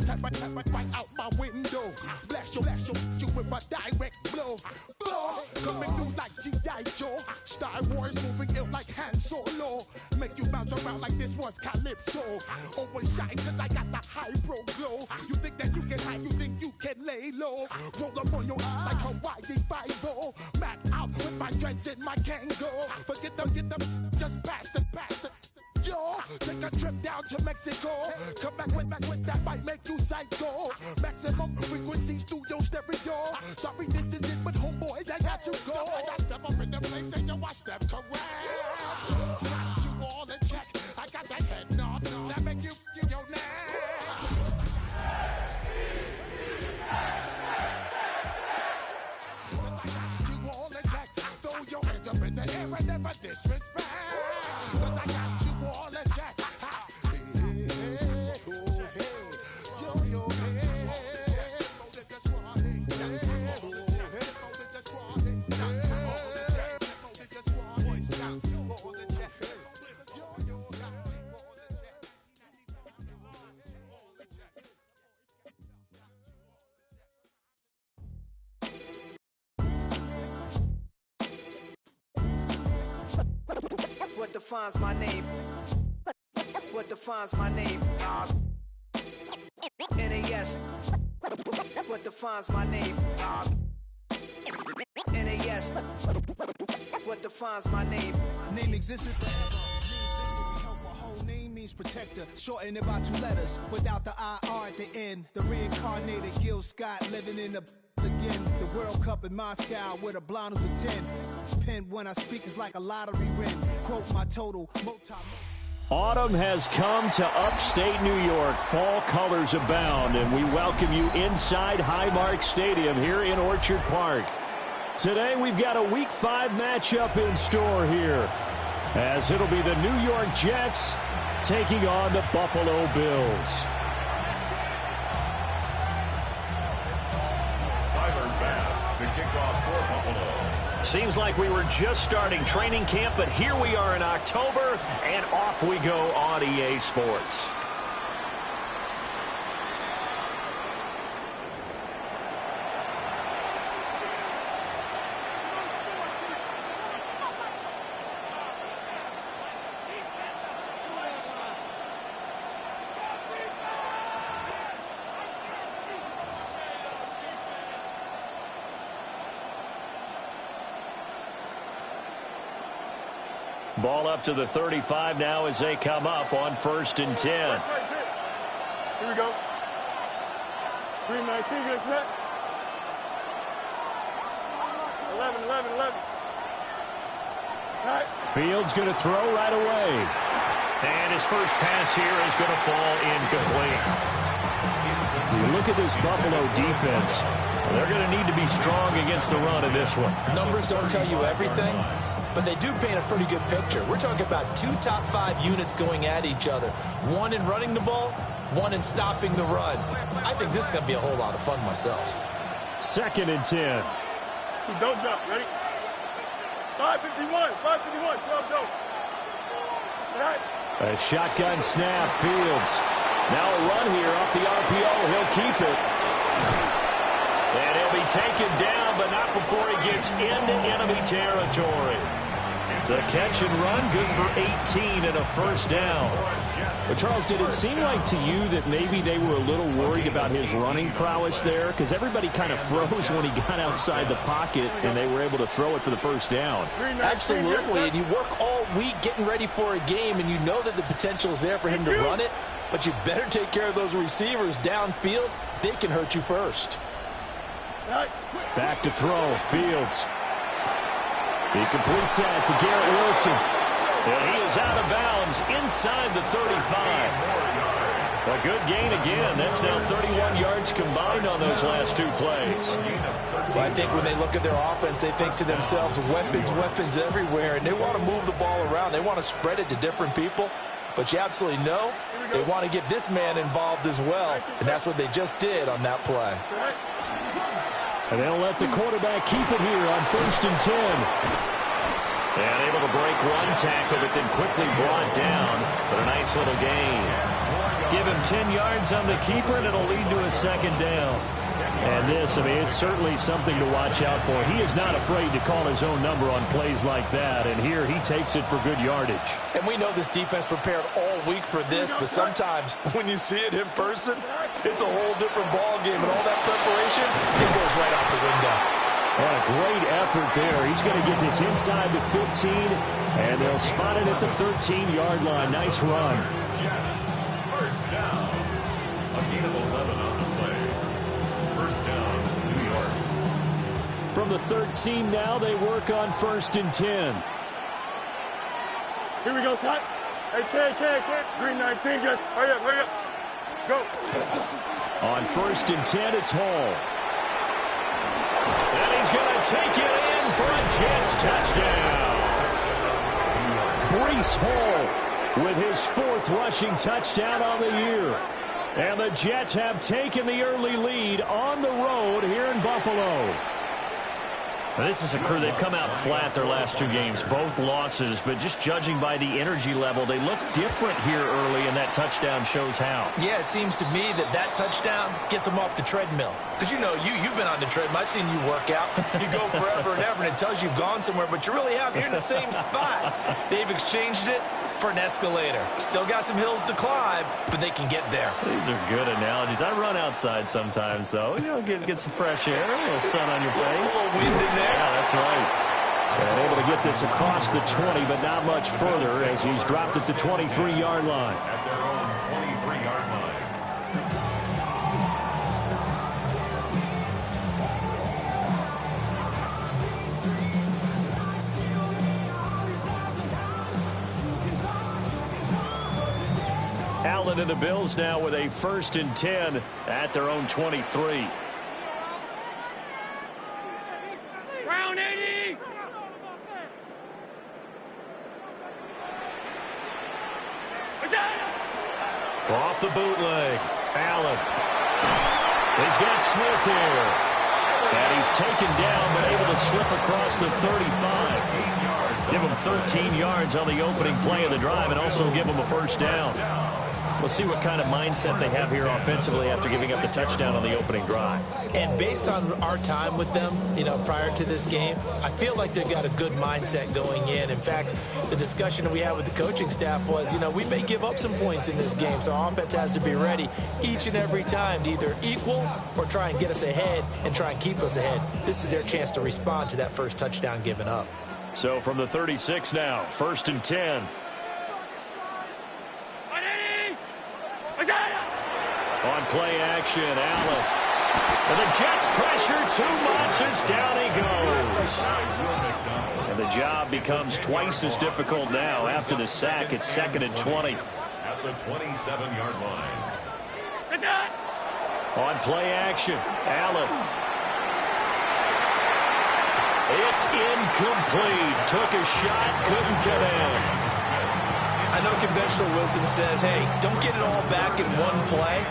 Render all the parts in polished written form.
right out my window. Blast you with a direct blow. Coming through like G.I. Joe. Star Wars moving ill like Han Solo. Make you bounce around like this was Calypso. Always shine cause I got the high pro glow. You think that you can hide, you think you can lay low. Roll up on your ass like Hawaii 5-0. Mac out with my dreads in my Kango. Forget them, just pass the. Yo, take a trip down to Mexico. Come back with that might make you psycho. Maximum frequencies through your stereo. Sorry, this is it, but homeboy, I got to go. I step up in the place and yo, I step correct. Got you all in check. I got that head nod that make you feel your neck. I got you all in check. Throw your hands up in the air and never disrespect. Cause I got you all in check. What defines my name? What defines my name? NAS. What defines my name? NAS. What defines my name? Name existed forever. My whole name means protector. Shorten it by 2 letters. Without the IR at the end. The reincarnated Gil Scott living in the again. The World Cup in Moscow with a blonde who's a 10. Pen when I speak is like a lottery win. Quote my total. Autumn has come to upstate New York. Fall colors abound, and we welcome you inside Highmark Stadium here in Orchard Park. Today we've got a Week 5 matchup in store here, as it'll be the New York Jets taking on the Buffalo Bills. To kick off for Buffalo. Seems like we were just starting training camp, but here we are in October, and off we go on EA Sports. Ball up to the 35 now as they come up on 1st and 10. Here we go. 319, get set. 11. Right. Fields going to throw right away. And his first pass here is going to fall incomplete. You look at this Buffalo defense. They're going to need to be strong against the run in this one. Numbers don't tell you everything, but they do paint a pretty good picture. We're talking about 2 top 5 units going at each other. One in running the ball, one in stopping the run. I think this is going to be a whole lot of fun myself. 2nd and 10. Don't jump. Ready? 551. 12 go. Right. A shotgun snap. Fields. Now a run here off the RPO. He'll keep it. And he'll be taken down, but not before he gets into enemy territory. The catch and run, good for 18 and a first down. But, Charles, did it seem like to you that maybe they were a little worried about his running prowess there? Because everybody kind of froze when he got outside the pocket, and they were able to throw it for the first down. Absolutely, and you work all week getting ready for a game, and you know that the potential is there for him to run it, but you better take care of those receivers downfield. They can hurt you first. Back to throw. Fields. He completes that to Garrett Wilson. And he is out of bounds inside the 35. A good gain again. That's now 31 yards combined on those last 2 plays. Well, I think when they look at their offense, they think to themselves, weapons everywhere, and they want to move the ball around. They want to spread it to different people. But you absolutely know they want to get this man involved as well, and that's what they just did on that play. And they'll let the quarterback keep it here on 1st and 10. And able to break one tackle, but then quickly brought down. But a nice little gain. Give him 10 yards on the keeper, and it'll lead to a second down. And this, it's certainly something to watch out for. He is not afraid to call his own number on plays like that, and here he takes it for good yardage. And we know this defense prepared all week for this, but sometimes when you see it in person, it's a whole different ball game, and all that preparation, it goes right out the window. Well, a great effort there. He's going to get this inside the 15, and they'll spot it at the 13-yard line. Nice run. Jets, first down. A gain of 11 on the play. First down, New York. From the 13 now, they work on 1st and 10. Here we go, Scott. Hey, K. Green 19, just hurry up. Go. On 1st and 10, it's Hall. And he's going to take it in for a Jets touchdown. Breece Hall with his 4th rushing touchdown on the year. And the Jets have taken the early lead on the road here in Buffalo. Now, this is a crew, they've come out flat their last 2 games, both losses, but just judging by the energy level, they look different here early, and that touchdown shows how. Yeah, it seems to me that touchdown gets them off the treadmill. Because, you've been on the treadmill. I've seen you work out. You go forever and ever, and it tells you you've gone somewhere, but you really have. You're in the same spot. They've exchanged it for an escalator. Still got some hills to climb, but they can get there. These are good analogies. I run outside sometimes, though. Get some fresh air, a little sun on your face. A little wind in there. Yeah, that's right. And able to get this across the 20, but not much further as he's dropped at the 23-yard line. At their own 23-yard line. Allen and the Bills now with a 1st and 10 at their own 23. Round 80. Off the bootleg. Allen. He's got Smith here. And he's taken down, but able to slip across the 35. Give him 13 yards on the opening play of the drive and also give him a 1st down. We'll see what kind of mindset they have here offensively after giving up the touchdown on the opening drive. And based on our time with them, prior to this game, I feel like they've got a good mindset going in. In fact, the discussion we had with the coaching staff was, we may give up some points in this game, so our offense has to be ready each and every time to either equal or try and get us ahead and try and keep us ahead. This is their chance to respond to that first touchdown given up. So from the 36 now, 1st and 10. On play action, Allen. And the Jets pressure too much as down he goes. And the job becomes twice as difficult now. After the sack, it's 2nd and 20. At the 27-yard line. On play action, Allen. It's incomplete. Took a shot, couldn't get in. I know conventional wisdom says, hey, don't get it all back in one play.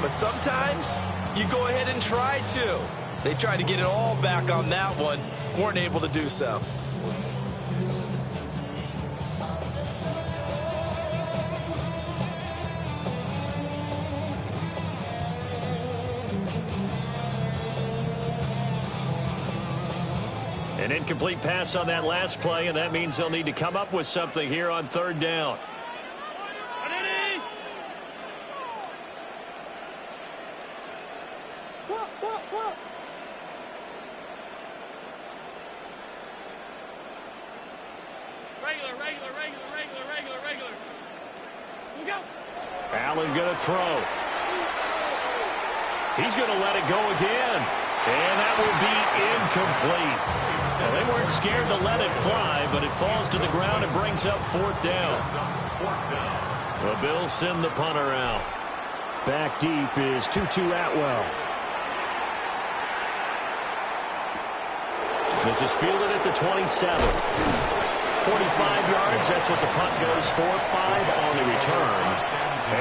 But sometimes you go ahead and try to. They tried to get it all back on that one. Weren't able to do so. An incomplete pass on that last play, and that means they'll need to come up with something here on 3rd down. Regular. Here we go. Allen going to throw. He's going to let it go again. And that will be incomplete. Well, they weren't scared to let it fly, but it falls to the ground and brings up 4th down. The Bills send the punter out. Back deep is Tutu Atwell. This is fielded at the 27. 45 yards, that's what the punt goes for. 5 on the return.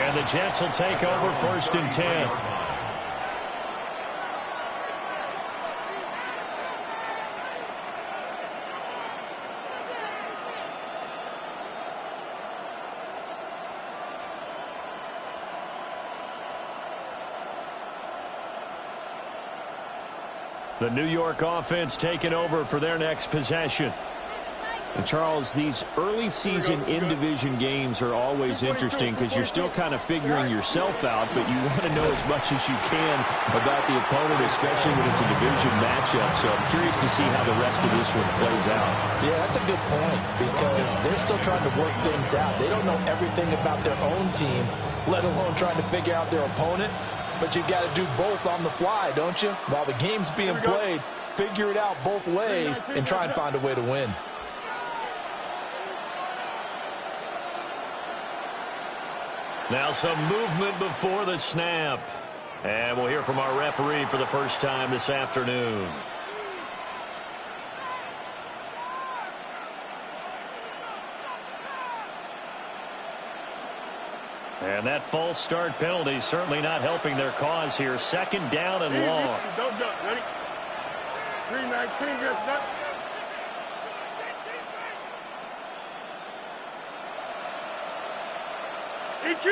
And the Jets will take over 1st and 10. The New York offense taking over for their next possession. And Charles, these early season in-division games are always interesting because you're still kind of figuring yourself out, but you want to know as much as you can about the opponent, especially when it's a division matchup. So I'm curious to see how the rest of this one plays out. Yeah, that's a good point because they're still trying to work things out. They don't know everything about their own team, let alone trying to figure out their opponent. But you've got to do both on the fly, don't you? While the game's being played, figure it out both ways and try and find a way to win. Now some movement before the snap. And we'll hear from our referee for the first time this afternoon. And that false start penalty certainly not helping their cause here. 2nd down and long. Don't jump. Ready? 319 gets that. EQ.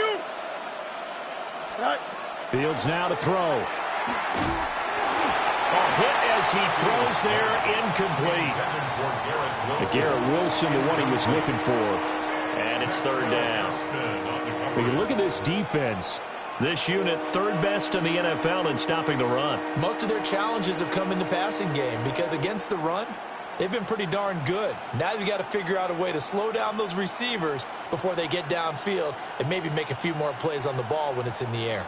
Right. Fields now to throw. A hit as he throws there, incomplete. Garrett Wilson, the one he was looking for. And it's 3rd down. We can look at this defense. This unit 3rd best in the NFL in stopping the run. Most of their challenges have come in the passing game because against the run, they've been pretty darn good. Now you've got to figure out a way to slow down those receivers before they get downfield and maybe make a few more plays on the ball when it's in the air.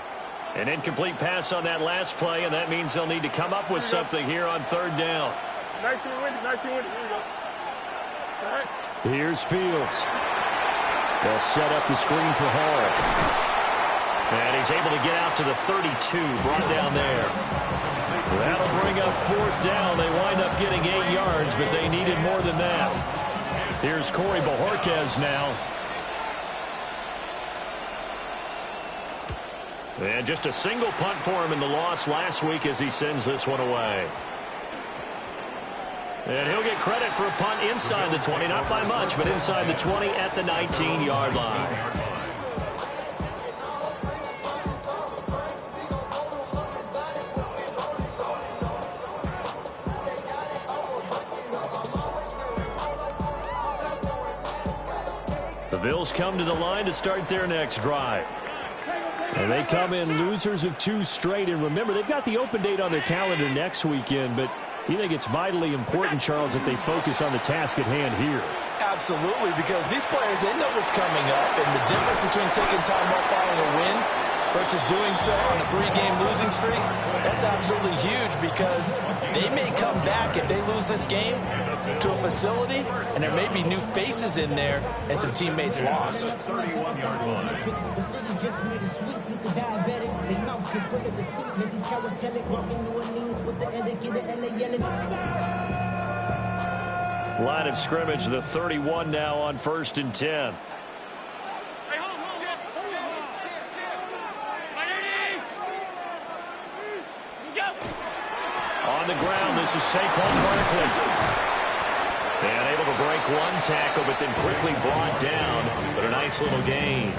An incomplete pass on that last play, and that means they'll need to come up with something here on 3rd down. 19 wins, 19 wins. Here we go. All right. Here's Fields. They'll set up the screen for Hall. And he's able to get out to the 32, brought down there. That'll bring up 4th down. They wind up getting 8 yards, but they needed more than that. Here's Corey Bojorquez now. And just a single punt for him in the loss last week as he sends this one away. And he'll get credit for a punt inside the 20, not by much, but inside the 20 at the 19-yard line. The Bills come to the line to start their next drive. And they come in losers of 2 straight. And remember, they've got the open date on their calendar next weekend, but you think it's vitally important, Charles, that they focus on the task at hand here? Absolutely, because these players, they know what's coming up, and the difference between taking time off following a win versus doing so on a 3-game losing streak, that's absolutely huge because they may come back if they lose this game to a facility, and there may be new faces in there and some teammates lost. Line of scrimmage, the 31 now on 1st and 10. On the ground, this is Saquon Barkley. And able to break one tackle, but then quickly brought down. But a nice little gain.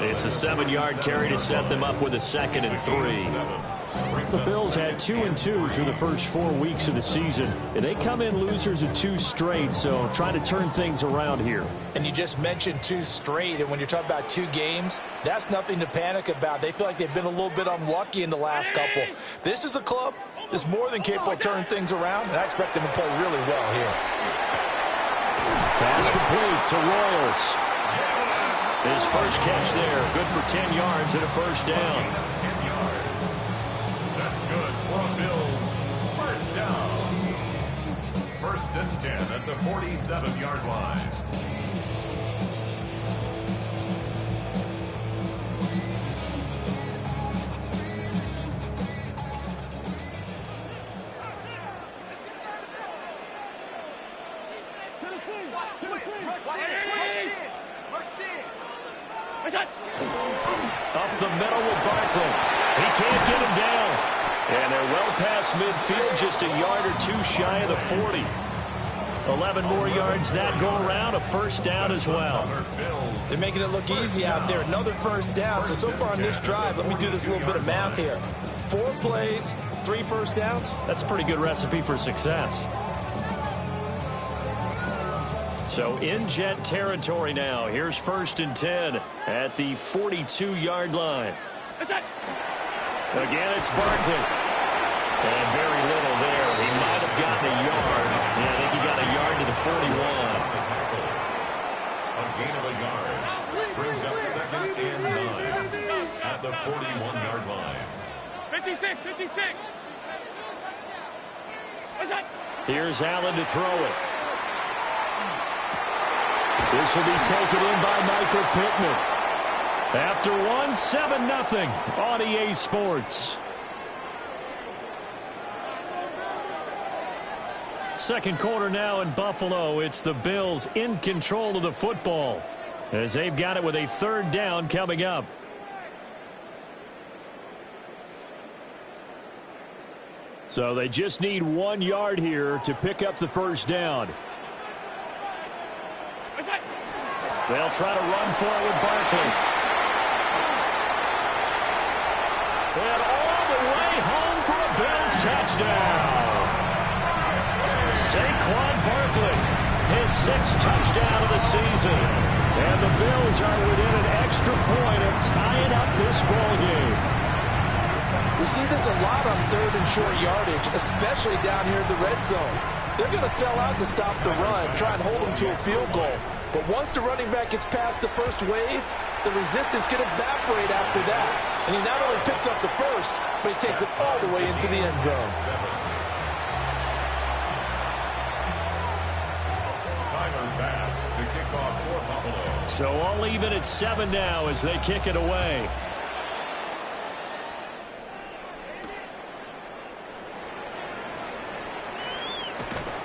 It's a 7-yard carry to set them up with a 2nd and 3. The Bills had 2 and 2 through the first 4 weeks of the season. And they come in losers of 2 straight, so trying to turn things around here. And you just mentioned 2 straight, and when you're talking about 2 games, that's nothing to panic about. They feel like they've been a little bit unlucky in the last couple. This is a club that's more than capable of turning things around, and I expect them to play really well here. Pass complete to Royals. His first catch there, good for 10 yards and a 1st down. 10 yards. That's good for Bills. 1st down. 1st and 10 at the 47-yard line. Up the middle with Barkley. He can't get him down. And they're well past midfield, just a yard or 2 shy of the 40. 11 more yards that go around, a 1st down as well. They're making it look easy out there. Another 1st down. So far on this drive, let me do this little bit of math here. 4 plays, 3 first downs. That's a pretty good recipe for success. So in Jet territory now. Here's 1st and 10 at the 42-yard line. Again, it's Barkley. And very little there. He might have gotten a yard. Yeah, I think he got a yard to the 41. A gain of a yard brings up 2nd and 9 at the 41-yard line. 56, 56. Here's Allen to throw it. This will be taken in by Michael Pittman. After 1, 7-0 on EA Sports. Second quarter now in Buffalo. It's the Bills in control of the football as they've got it with a 3rd down coming up. So they just need 1 yard here to pick up the 1st down. They'll try to run for it with Barkley. And all the way home for a Bills touchdown. Saquon Barkley, his 6th touchdown of the season. And the Bills are within an extra point of tying up this ball game. We see this a lot on 3rd and short yardage, especially down here in the red zone. They're going to sell out to stop the run, try and hold them to a field goal. But once the running back gets past the first wave, the resistance can evaporate after that. And he not only picks up the first, but he takes it all the way into the end zone. Tyler Bass to kick off for Buffalo. So all even at 7 now as they kick it away.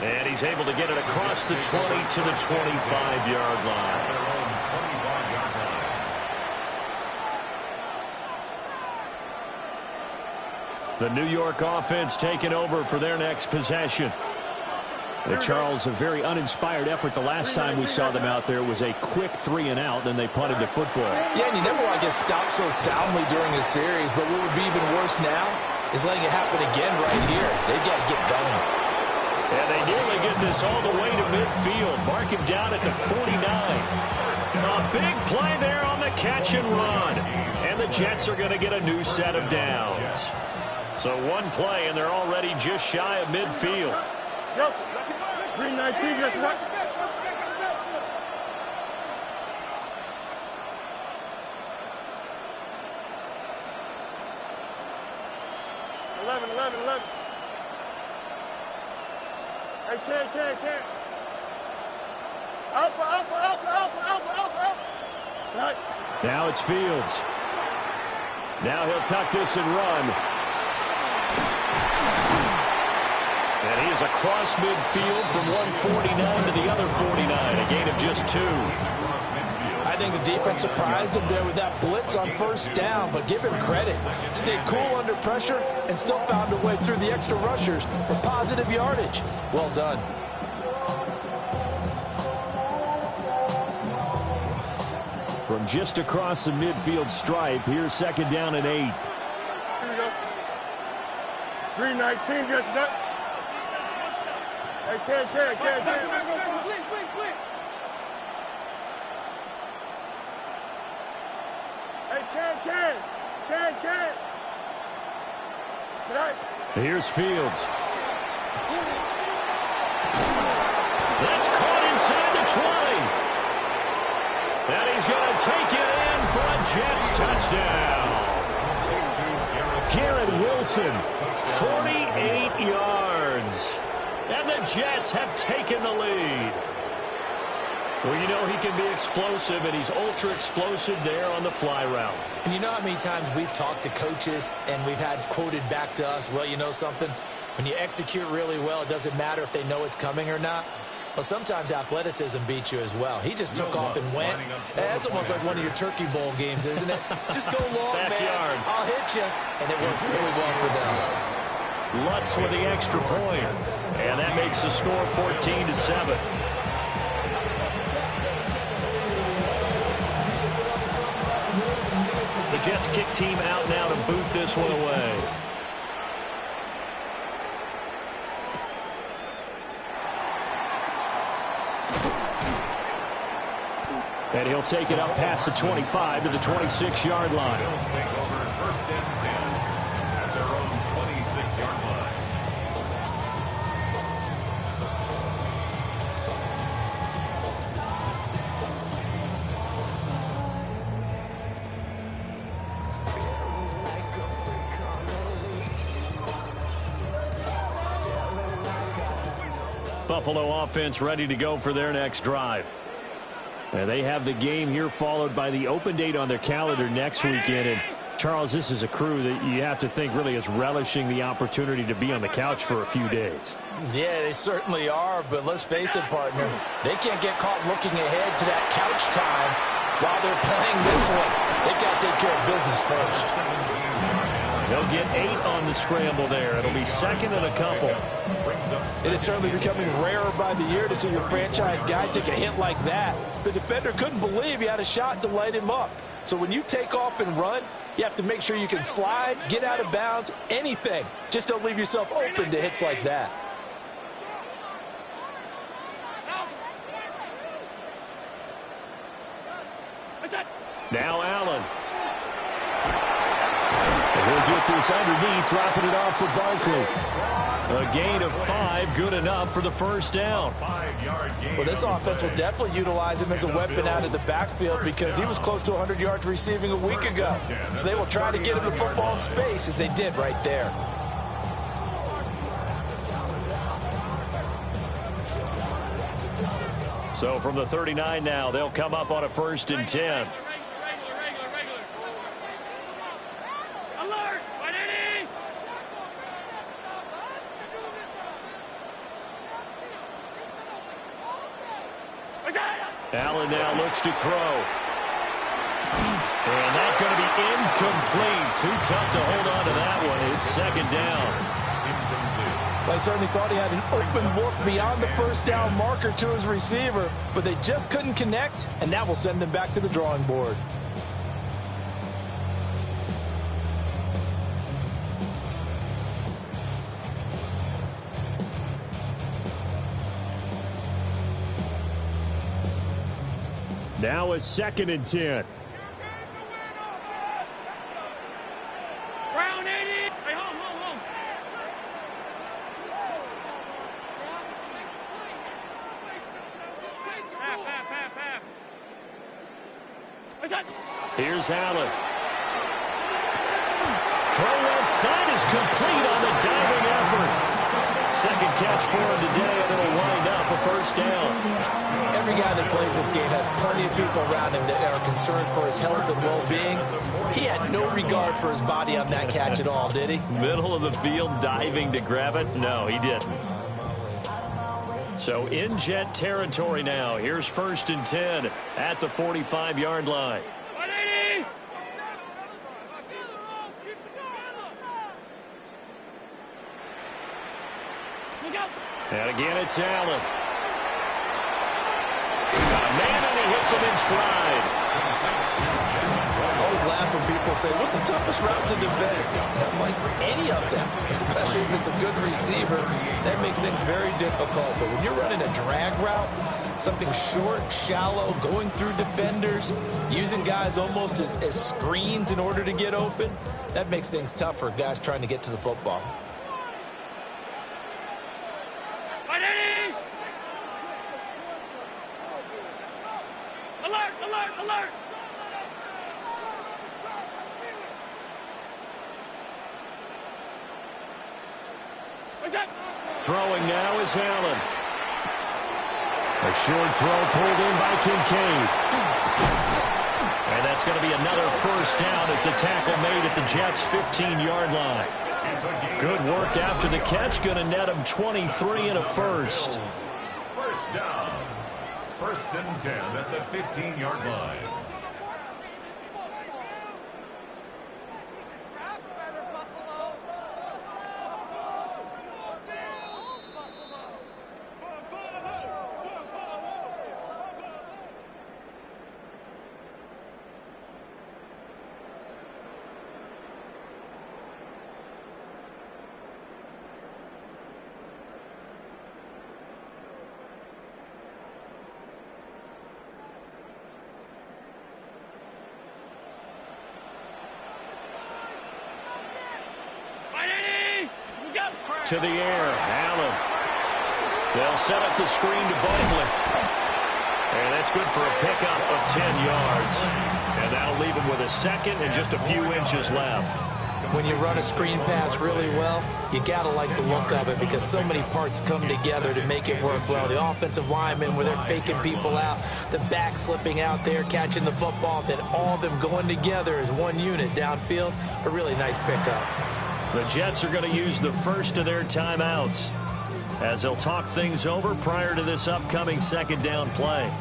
And he's able to get it across the 20 to the 25-yard line. The New York offense taking over for their next possession. And Charles, a very uninspired effort the last time we saw them out there was a quick 3 and out, then they punted the football. Yeah, and you never want to get stopped so soundly during a series, but what would be even worse now is letting it happen again right here. They've got to get going. And they nearly get this all the way to midfield. Mark him down at the 49. A big play there on the catch and run. And the Jets are going to get a new set of downs. So 1 play, and they're already just shy of midfield. Green 19, just what? Eleven. Hey, can't. Alpha. Right. Now it's Fields. Now he'll tuck this and run. And he is across midfield from 149 to the other 49, a gain of just 2. I think the defense surprised him there with that blitz on 1st down, but give him credit. Stayed cool under pressure and still found a way through the extra rushers for positive yardage. Well done. From just across the midfield stripe, here's 2nd down and 8. Here we go. Green 19, just that. Hey, can't. Hey, can't. Right. Here's Fields. That's caught inside the 20. And he's going to take it in for a Jets touchdown. Garrett Wilson, 48 yards. And the Jets have taken the lead. Well, you know he can be explosive, and he's ultra explosive there on the fly route. And you know how many times we've talked to coaches and we've had quoted back to us, well, you know something? When you execute really well, it doesn't matter if they know it's coming or not. Well, sometimes athleticism beats you as well. He just took off and went. That's almost like one of your Turkey Bowl games, isn't it? Just go long, man. I'll hit you. And it worked really well for them. Lutz with the extra point. And that makes the score 14-7. The Jets kick team out now to boot this one away. And he'll take it up past the 25 to the 26-yard line. Bills take over 1st and 10 at their own 26-yard line. Buffalo offense ready to go for their next drive. And they have the game here followed by the open date on their calendar next weekend. And Charles, this is a crew that you have to think really is relishing the opportunity to be on the couch for a few days. Yeah, they certainly are, but let's face it, partner, they can't get caught looking ahead to that couch time while they're playing this one. They've got to take care of business first. They'll get 8 on the scramble there. It'll be second and a couple. It is certainly becoming rarer by the year to see your franchise guy take a hit like that. The defender couldn't believe he had a shot to light him up. So when you take off and run, you have to make sure you can slide, get out of bounds, anything. Just don't leave yourself open to hits like that. Now Allen. And he'll get this underneath, dropping it off for Barkley. A gain of 5, good enough for the first down. Well, this offense will definitely utilize him as a weapon out of the backfield because he was close to 100 yards receiving a week ago. So they will try to get him the football in space as they did right there. So from the 39 now, they'll come up on a 1st and 10. Allen now looks to throw. And that's going to be incomplete. Too tough to hold on to that one. It's 2nd down. Well, I certainly thought he had an open look beyond the first down marker to his receiver, but they just couldn't connect, and that will send them back to the drawing board. Now a 2nd and 10. Brown 80. Hey, home. Half. What's that? Here's Allen. Throw left side is complete on the diving effort. 2nd catch for him today, and it'll wind up a 1st down. Every guy that plays this game has plenty of people around him that are concerned for his health and well-being. He had no regard for his body on that catch at all, did he? Middle of the field, diving to grab it? No, he didn't. So in Jet territory now. Here's 1st and 10 at the 45-yard line. 180. And again, it's Allen. Man, and he hits him in stride. I always laugh when people say, what's the toughest route to defend? I'm like, any of them, especially if it's a good receiver. That makes things very difficult. But when you're running a drag route, something short, shallow, going through defenders, using guys almost as screens in order to get open, that makes things tough for guys trying to get to the football. Alert! Throwing now is Allen. A short throw pulled in by Kincaid. And that's going to be another 1st down as the tackle made at the Jets' 15-yard line. Good work after the catch. Going to net him 23 and a 1st. 1st down. 1st and 10 at the 15-yard line. to the air. Allen. They'll set up the screen to Bogley. And that's good for a pickup of 10 yards. And that'll leave him with a second and just a few inches left. When you run a screen pass really well, you got to like the look of it because so many parts come together to make it work well. The offensive linemen where they're faking people out, the back slipping out there, catching the football, then all of them going together as one unit downfield. A really nice pickup. The Jets are going to use the first of their timeouts as they'll talk things over prior to this upcoming second down play.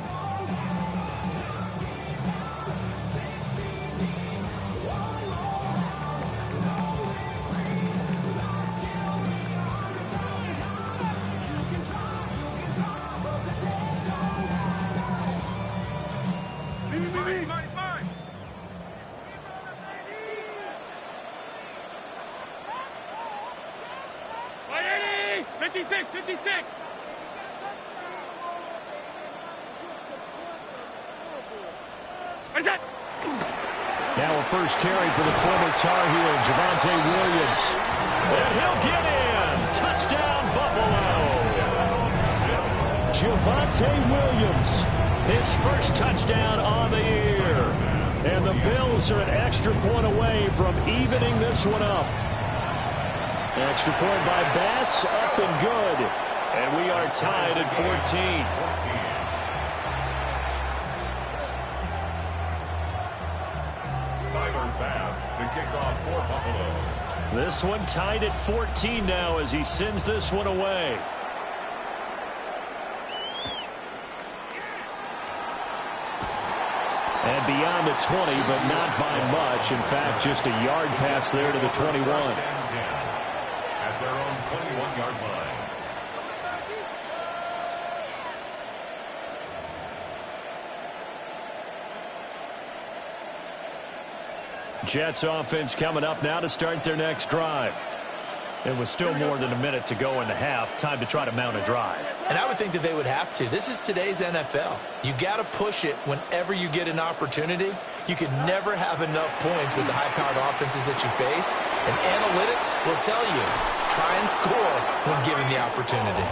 Now a first carry for the former Tar Heel, Javonte Williams. And he'll get in. Touchdown, Buffalo. Javonte Williams, his first touchdown on the year. And the Bills are an extra point away from evening this one up. Extra point by Bass, up and good. And we are tied at 14. To kick off for Buffalo. This one tied at 14 now as he sends this one away. And beyond the 20, but not by much. In fact, just a yard pass there to the 21. At their own 21-yard line. Jets offense coming up now to start their next drive. It was still more than a minute to go in the half. Time to try to mount a drive. And I would think that they would have to. This is today's NFL. You got to push it whenever you get an opportunity. You can never have enough points with the high-powered offenses that you face. And analytics will tell you, try and score when given the opportunity.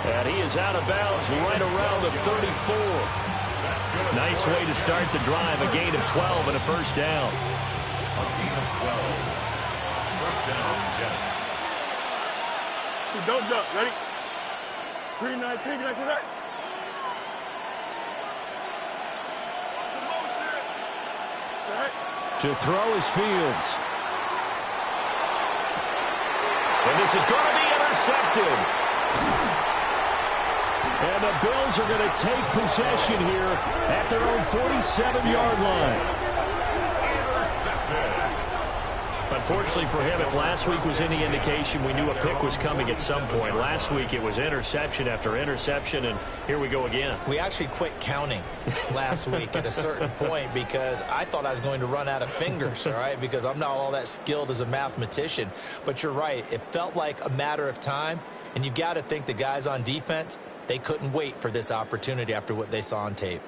And he is out of bounds right around the 34. Nice way to start the drive. A gain of 12 and a first down. A gain of 12. First down, Jets. Don't jump. Ready? 3-19. Can I see that? To throw is Fields. And this is going to be intercepted. And the Bills are going to take possession here at their own 47-yard line. Unfortunately for him, if last week was any indication, we knew a pick was coming at some point. Last week it was interception after interception, and here we go again. We actually quit counting last week at a certain point because I thought I was going to run out of fingers, all right, because I'm not all that skilled as a mathematician. But you're right. It felt like a matter of time, and you've got to think the guys on defense, they couldn't wait for this opportunity after what they saw on tape.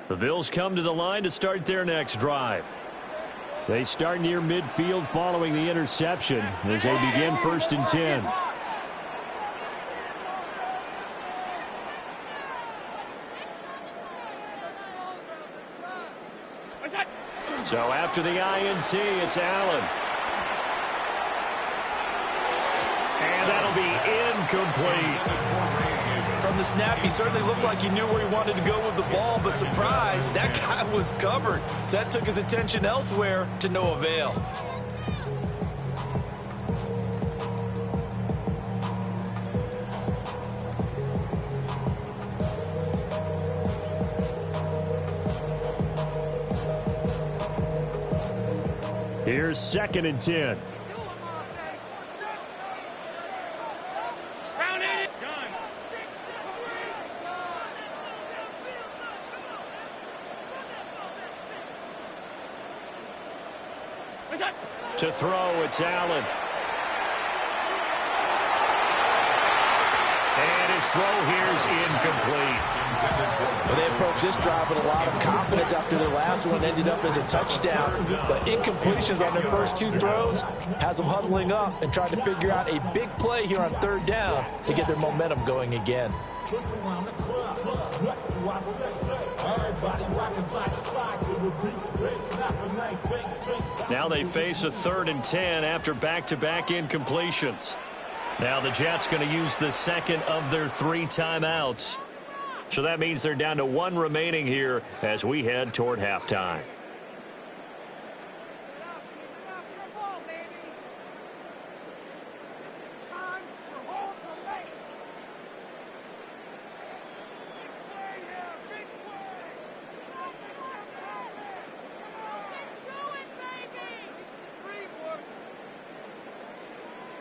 The Bills come to the line to start their next drive. They start near midfield following the interception as they begin 1st and 10. So after the INT, it's Allen. And that'll be incomplete. From the snap, he certainly looked like he knew where he wanted to go with the ball, but surprise, that guy was covered. So that took his attention elsewhere to no avail. Here's 2nd and 10. To throw, it's Allen. And his throw here's incomplete. Well, they approached this drive with a lot of confidence after their last one ended up as a touchdown. But incompletions on their first two throws has them huddling up and trying to figure out a big play here on third down to get their momentum going again. Now they face a 3rd and 10 after back-to-back incompletions. Now the Jets going to use the second of their 3 timeouts. So that means they're down to 1 remaining here as we head toward halftime.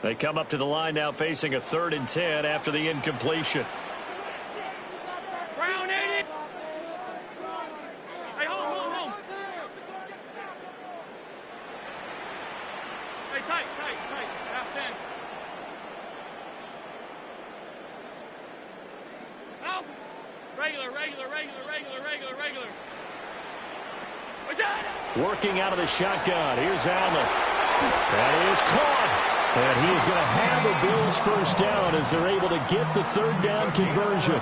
They come up to the line now facing a 3rd and 10 after the incompletion. Brown 80. Hey, home. Hey, tight. Half 10. Out. Regular. Working out of the shotgun. Here's Allen. That is caught. And he is going to have a Bills first down as they're able to get the 3rd down conversion.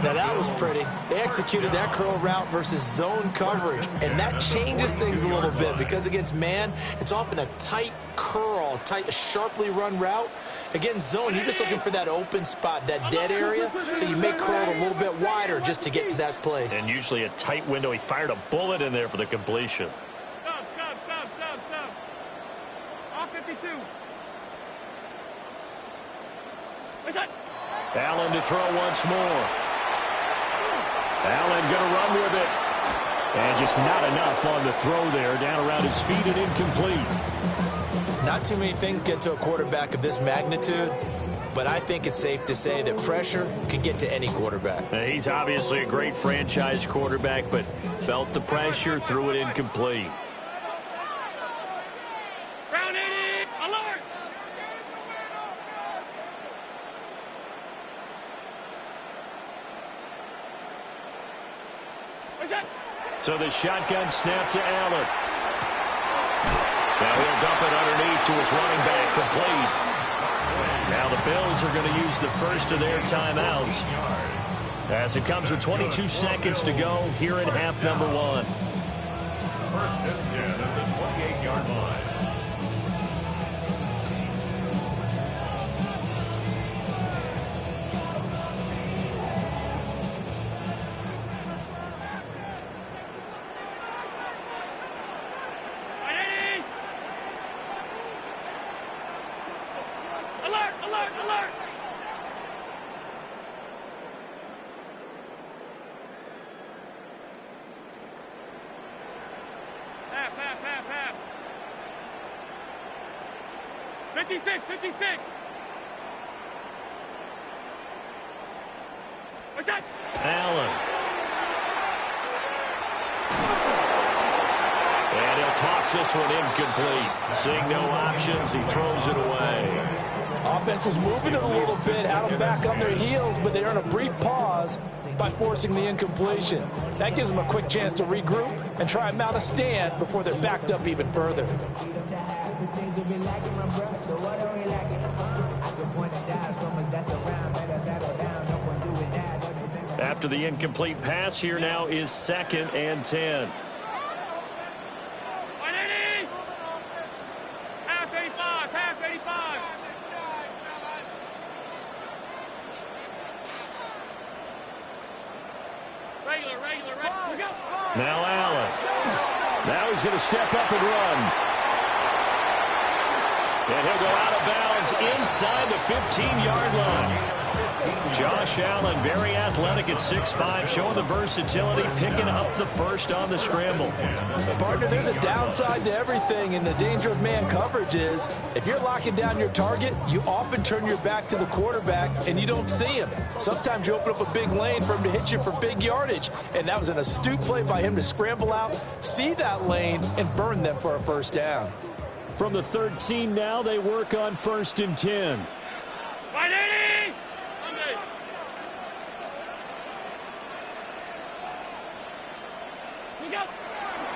Now that was pretty. They executed that curl route versus zone coverage, and that changes things a little bit because against man, it's often a tight curl, sharply run route. Against zone, you're just looking for that open spot, that dead area, so you may curl it a little bit wider just to get to that place. And usually a tight window. He fired a bullet in there for the completion. Stop. Off 52. Allen to throw once more. Allen going to run with it. And just not enough on the throw there. Down around his feet and incomplete. Not too many things get to a quarterback of this magnitude, but I think it's safe to say that pressure can get to any quarterback. He's obviously a great franchise quarterback, but felt the pressure, threw it incomplete. Brown 80. Alert. So the shotgun snap to Allen. Now he'll dump it underneath to his running back, complete. Now the Bills are going to use the first of their timeouts as it comes with 22 seconds to go here in half number 1. 1st and 10 at the 28-yard line. Alert. Half. 56. What's that? Allen. And he'll toss this one incomplete. Seeing no options, he throws it away. Offense was moving it a little bit, had them back on their heels, but they earn a brief pause by forcing the incompletion. That gives them a quick chance to regroup and try and mount a stand before they're backed up even further. After the incomplete pass, here now is 2nd and 10. Half 85. Regular. Now Allen. Now he's going to step up and run. And he'll go out of bounds inside the 15-yard line. Josh Allen, very athletic at 6'5", showing the versatility, picking up the first on the scramble. Partner, there's a downside to everything, and the danger of man coverage is if you're locking down your target, you often turn your back to the quarterback and you don't see him. Sometimes you open up a big lane for him to hit you for big yardage, and that was an astute play by him to scramble out, see that lane, and burn them for a first down. From the 13 now, they work on 1st and 10. 180!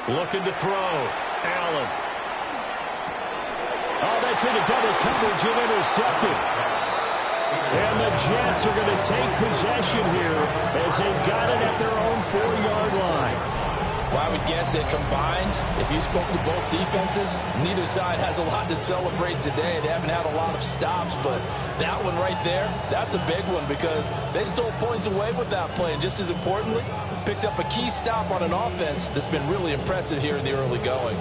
Looking to throw. Allen. Oh, that's into double coverage and intercepted. And the Jets are going to take possession here as they've got it at their own 4-yard line. Well, I would guess that combined, if you spoke to both defenses, neither side has a lot to celebrate today. They haven't had a lot of stops, but that one right there, that's a big one because they stole points away with that play. And just as importantly, picked up a key stop on an offense that's been really impressive here in the early going.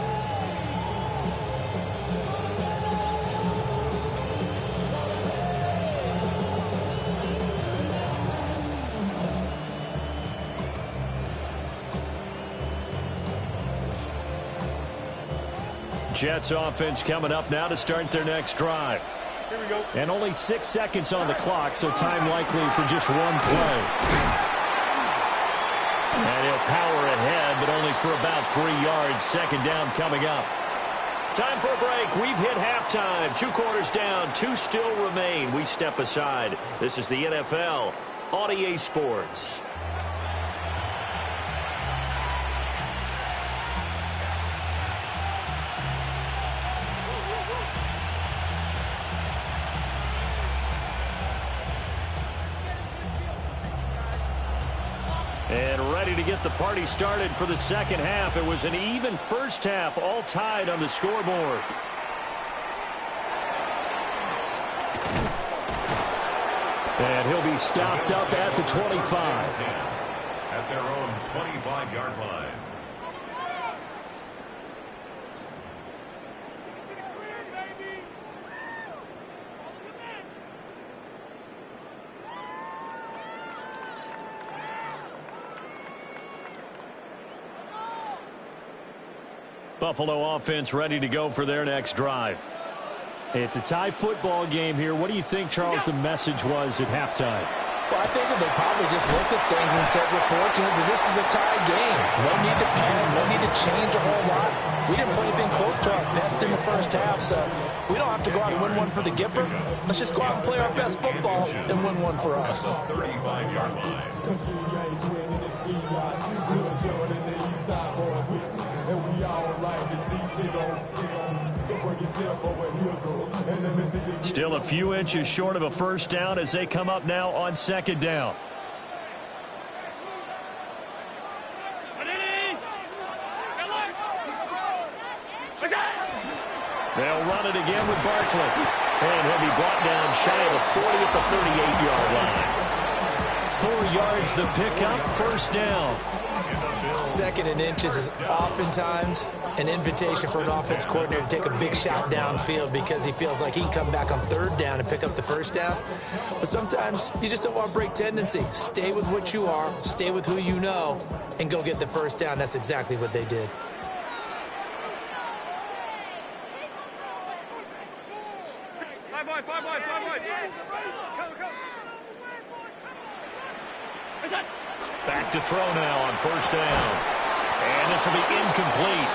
Jets offense coming up now to start their next drive. Here we go. And only 6 seconds on the clock, so time likely for just one play. And he'll power ahead, but only for about 3 yards. Second down coming up. Time for a break. We've hit halftime. 2 quarters down, 2 still remain. We step aside. This is the NFL on EA Sports. And ready to get the party started for the second half. It was an even first half, all tied on the scoreboard. And he'll be stopped up at the 25. At their own 25-yard line. Buffalo offense ready to go for their next drive. It's a tie football game here. What do you think, Charles, the message was at halftime? Well, I think that they probably just looked at things and said, we're fortunate that this is a tie game. No need to panic, no need to change a whole lot. We didn't play anything close to our best in the first half, so we don't have to go out and win one for the Gipper. Let's just go out and play our best football and win one for us. 35-yard line. Still a few inches short of a first down as they come up now on second down. They'll run it again with Barkley. And he'll be brought down shy of the 40 at the 38-yard line. 4 yards the pickup, first down. Second and inches is oftentimes an invitation for an offense coordinator to take a big shot downfield because he feels like he can come back on third down and pick up the first down. But sometimes you just don't want to break tendency. Stay with what you are, stay with who you know, and go get the first down. That's exactly what they did. Back to throw now on first down. And this will be incomplete.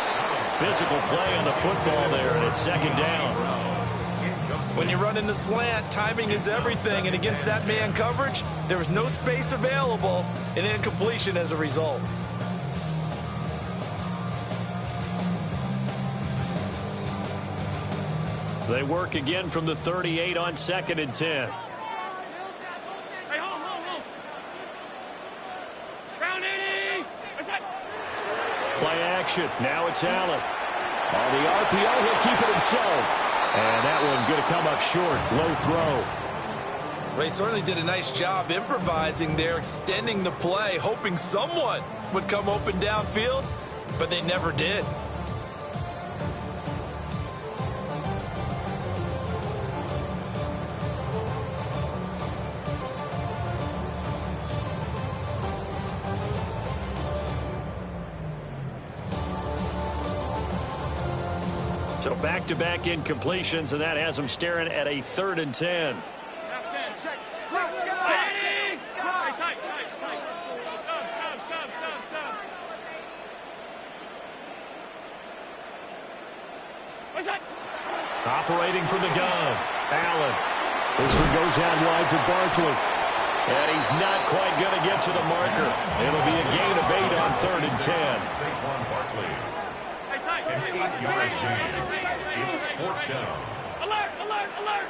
Physical play on the football there, and it's second down. When you run in the slant, timing is everything, and against that man coverage, there was no space available, and incompletion as a result. They work again from the 38 on second and 10. Play action. Now it's Allen. On the RPO, he'll keep it himself. And that one going to come up short. Low throw. They certainly did a nice job improvising there, extending the play, hoping someone would come open downfield, but they never did. So back-to-back incompletions, and that has them staring at a 3rd and 10. Operating from the gun, Allen. This one goes out wide for Barkley. And he's not quite going to get to the marker. It'll be a gain of 8 on 3rd and 10. Saquon Barkley. An 8-yard gain. It's 4th down. Alert, alert, alert.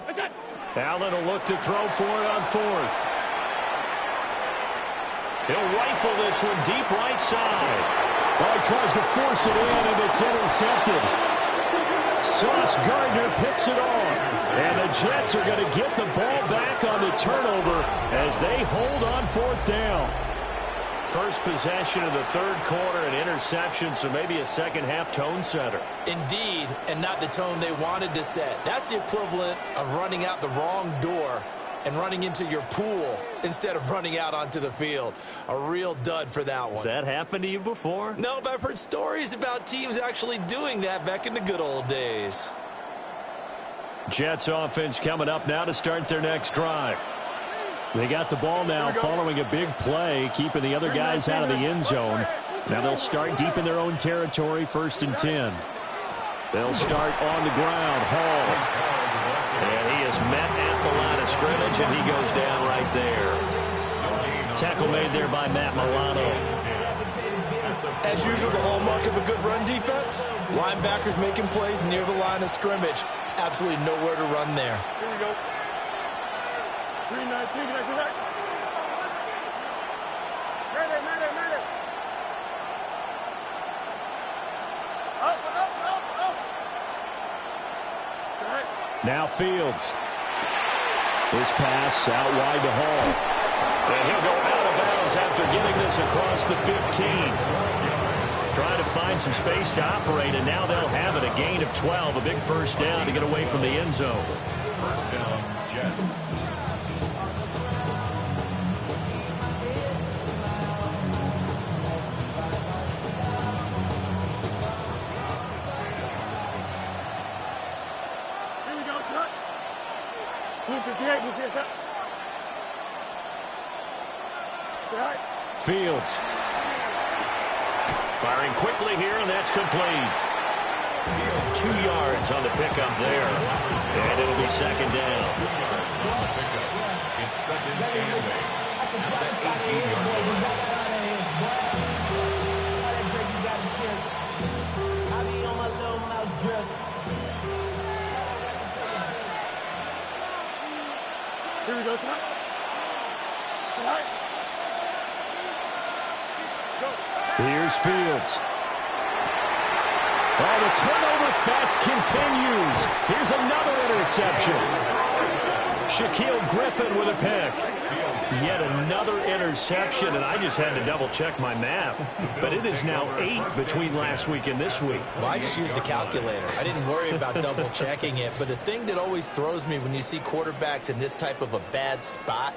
That's it. Allen will look to throw for it on 4th. He'll rifle this one deep right side. Well, he tries to force it in, and it's intercepted. Sauce Gardner picks it off. And the Jets are going to get the ball back on the turnover as they hold on 4th down. First possession of the 3rd quarter, an interception, so maybe a second-half tone setter. Indeed, and not the tone they wanted to set. That's the equivalent of running out the wrong door and running into your pool instead of running out onto the field. A real dud for that one. Has that happened to you before? No, but I've heard stories about teams actually doing that back in the good old days. Jets offense coming up now to start their next drive. They got the ball now following a big play, keeping the other guys out of the end zone. Now they'll start deep in their own territory, 1st and 10. They'll start on the ground. Hall. And he is met at the line of scrimmage, and he goes down right there. Tackle made there by Matt Milano. As usual, the hallmark of a good run defense, linebackers making plays near the line of scrimmage. Absolutely nowhere to run there. Here we go. 319, can I do that? Ready. Up. Right. Now Fields. This pass out wide to Hall. And he'll go out of bounds after getting this across the 15. Trying to find some space to operate, and now they'll have it. A gain of 12, a big first down to get away from the end zone. First down, Jets. Here we go, shot. 258, shot. Right. Fields. Firing quickly here, and that's complete. 2 yards on the pickup there. And it'll be 2nd down. It's 2nd and 8. At the 18-yard line. Here we go, shot. Right. Here's Fields. Oh, the turnover fest continues. Here's another interception. Shaquille Griffin with a pick. Yet another interception, and I just had to double-check my math. But it is now 8 between last week and this week. Well, I just used a calculator. I didn't worry about double-checking it. But the thing that always throws me when you see quarterbacks in this type of a bad spot,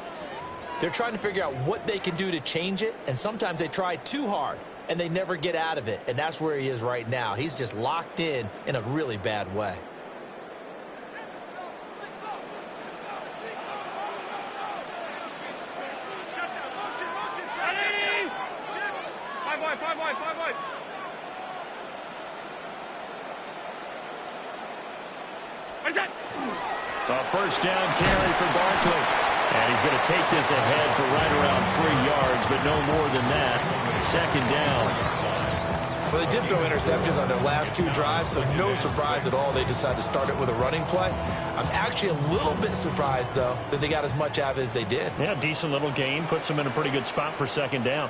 they're trying to figure out what they can do to change it, and sometimes they try too hard, and they never get out of it. And that's where he is right now. He's just locked in a really bad way. Five wide. A first down carry for Barkley. And he's going to take this ahead for right around 3 yards, but no more than that. 2nd down. Well, they did throw interceptions on their last 2 drives, so no surprise at all they decided to start it with a running play. I'm actually a little bit surprised, though, that they got as much out of it as they did. Yeah, decent little gain. Puts them in a pretty good spot for 2nd down.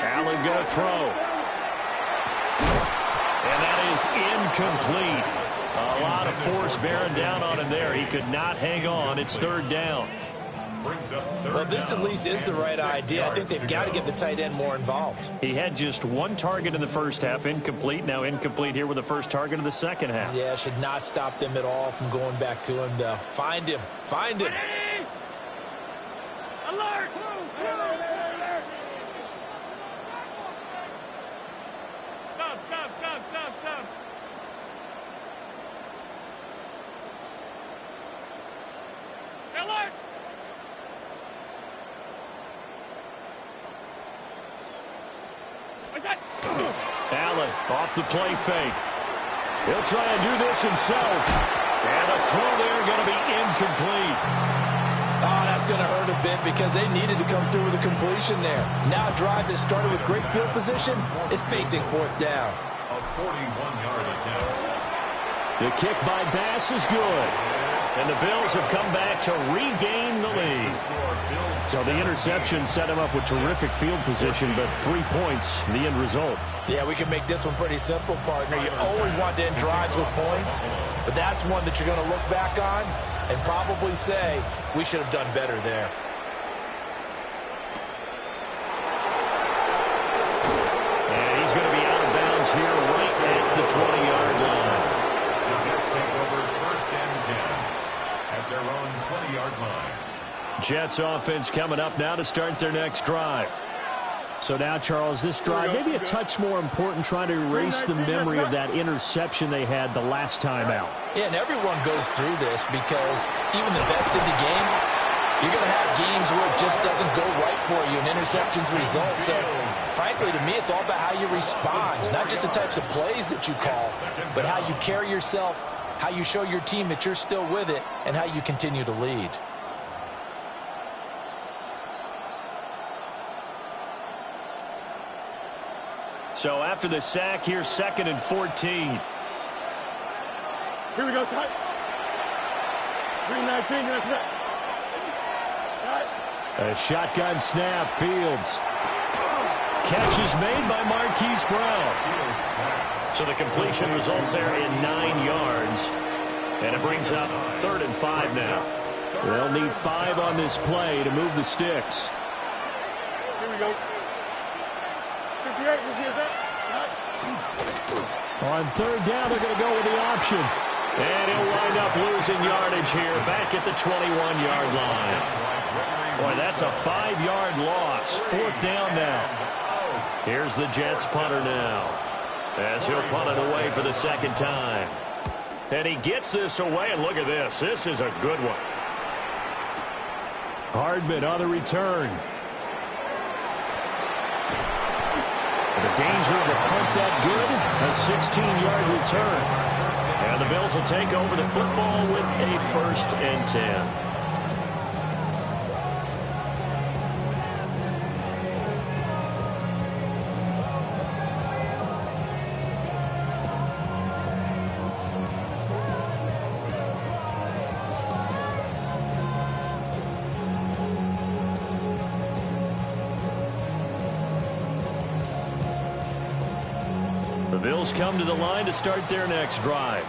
Allen going to throw. And that is incomplete. A lot of force bearing down on him there. He could not hang on. It's 3rd down. Well, this at least is the right idea. I think they've got to get the tight end more involved. He had just 1 target in the first half, incomplete. Now incomplete here with the first target of the second half. Yeah, should not stop them at all from going back to him, though. Find him. Find him. Alert! Stop. alert! What's that? Allen off the play fake. He'll try and do this himself. And the throw there going to be incomplete. Oh, that's going to hurt a bit because they needed to come through with a completion there. Now a drive that started with great field position is facing fourth down. A 41-yard attempt. The kick by Bass is good. And the Bills have come back to regain the lead. So the interception set him up with terrific field position, but 3 points, the end result. Yeah, we can make this one pretty simple, partner. You always want to end drives with points, but that's one that you're going to look back on and probably say, we should have done better there. And he's going to be out of bounds here right at the 20-yard line. The Jets take over first and 10 at their own 20-yard line. Jets offense coming up now to start their next drive. So now, Charles, this drive maybe a touch more important, trying to erase the memory of that interception they had the last time out. Yeah, and everyone goes through this because even the best in the game, you're going to have games where it just doesn't go right for you, and interceptions result. So, frankly, to me, it's all about how you respond, not just the types of plays that you call, but how you carry yourself, how you show your team that you're still with it, and how you continue to lead. So after the sack, here's 2nd and 14. Here we go, Scott. 319, that's it. A shotgun snap, Fields. Catch is made by Marquise Brown. So the completion results there in 9 yards. And it brings up 3rd and 5 now. They'll need 5 on this play to move the sticks. Here we go. 58, is that? On 3rd down, they're going to go with the option. And he'll wind up losing yardage here back at the 21-yard line. Boy, that's a 5-yard loss. 4th down now. Here's the Jets punter now, as he'll punt it away for the 2nd time. And he gets this away, and look at this. This is a good one. Hardman on the return. The danger of a punt that good, a 16-yard return. And the Bills will take over the football with a 1st and 10. The Bills come to the line to start their next drive.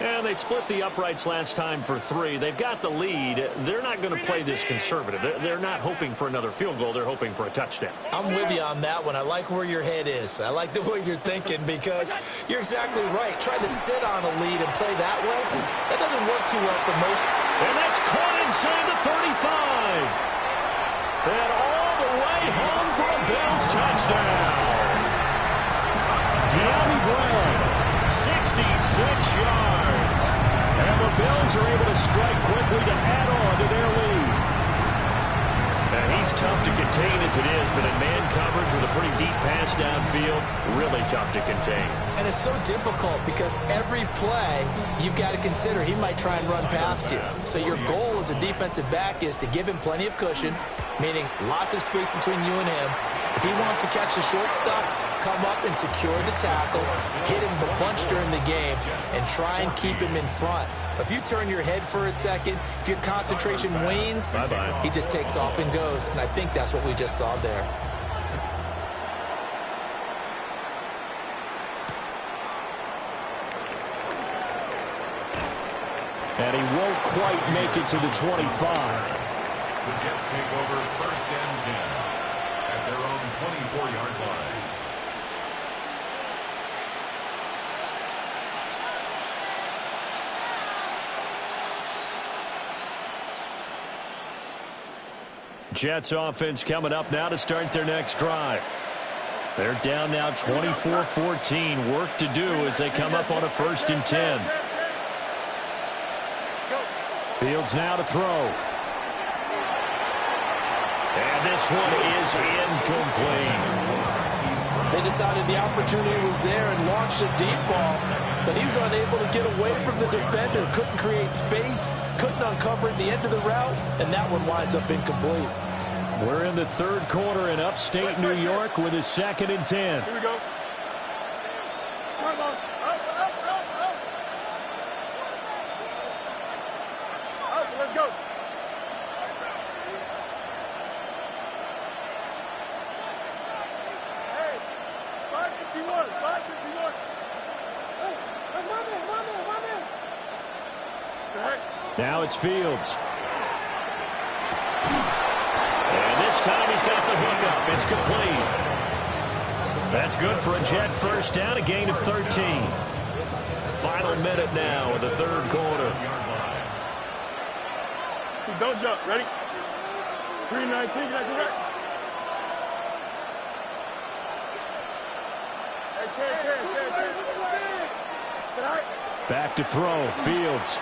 And they split the uprights last time for 3. They've got the lead. They're not going to play this conservative. They're not hoping for another field goal. They're hoping for a touchdown. I'm with you on that one. I like where your head is. I like the way you're thinking because you're exactly right. Trying to sit on a lead and play that way, that doesn't work too well for most. And that's caught inside the 35. And all the way home for a Bills touchdown. De'Ami Brown, 66 yards. And the Bills are able to strike quickly to add on to their lead. And he's tough to contain as it is, but in man coverage with a pretty deep pass downfield, really tough to contain. And it's so difficult because every play you've got to consider he might try and run past you. So your goal as a defensive back is to give him plenty of cushion, meaning lots of space between you and him. If he wants to catch the short stuff, come up and secure the tackle, hit him a bunch during the game, and try and keep him in front. But if you turn your head for a second, if your concentration wanes, he just takes off and goes. And I think that's what we just saw there. And he won't quite make it to the 25. The Jets take over 1st and 10 at their own 24-yard line. Jets offense coming up now to start their next drive. They're down now 24-14. Work to do as they come up on a 1st and 10. Fields now to throw. And this one is incomplete. They decided the opportunity was there and launched a deep ball, but he was unable to get away from the defender, couldn't create space, couldn't uncover at the end of the route, and that one winds up incomplete. We're in the third quarter in upstate New York with a 2nd and 10. Here we go. Come on, boss. Up. Let's go. Hey, 551. Hey, that's my man. Now it's Fields. And this time he's got the hook up. It's complete. That's good for a Jet first down, a gain of 13. Final minute now of the third quarter. Don't jump. Ready? 319. That's right. Back to throw. Fields.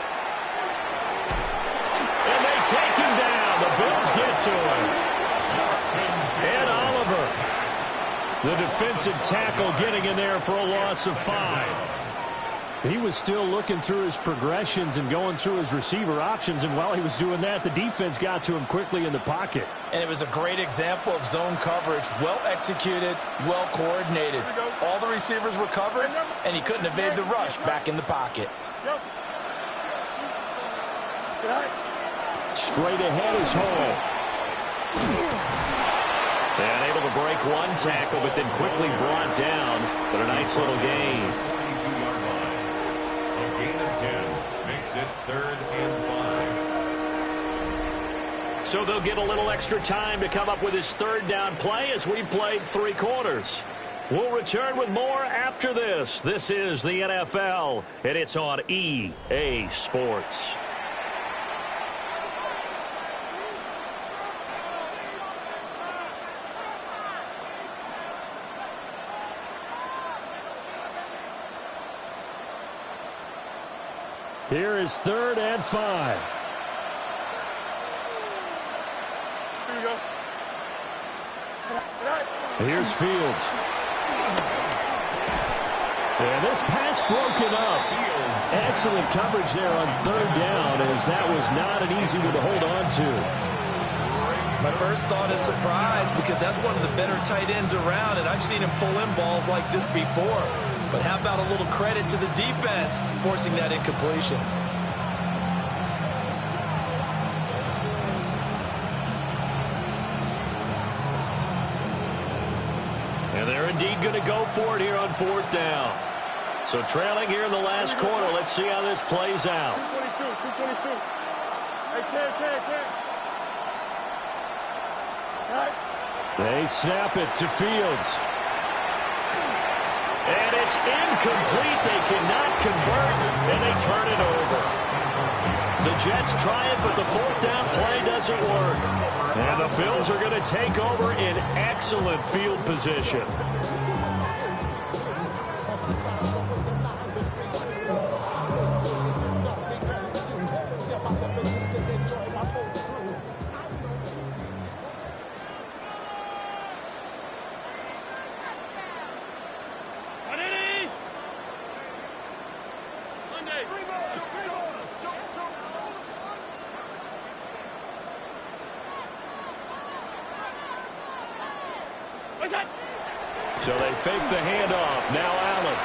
And they take him down. The Bills get to him. And Oliver, the defensive tackle, getting in there for a loss of 5. He was still looking through his progressions and going through his receiver options, and while he was doing that, the defense got to him quickly in the pocket. And it was a great example of zone coverage, well executed, well coordinated. All the receivers were covered, and he couldn't evade the rush back in the pocket. Straight ahead is Hall. And able to break one tackle, but then quickly brought down. But a nice little gain. A gain of 10 makes it 3rd and 5. So they'll get a little extra time to come up with his 3rd down play as we played 3 quarters. We'll return with more after this. This is the NFL, and it's on EA Sports. Here is 3rd and 5. Here we go. Here's Fields. And this pass broken up. Excellent coverage there on 3rd down, as that was not an easy one to hold on to. My first thought is surprise, because that's one of the better tight ends around, and I've seen him pull in balls like this before. But how about a little credit to the defense forcing that incompletion? And they're indeed going to go for it here on 4th down. So trailing here in the last quarter. Let's see how this plays out. 222. Hey, Ken. They snap it to Fields. And it's incomplete. They cannot convert, and they turn it over. The Jets try it, but the 4th down play doesn't work. And the Bills are going to take over in excellent field position. So they fake the handoff. Now Allen.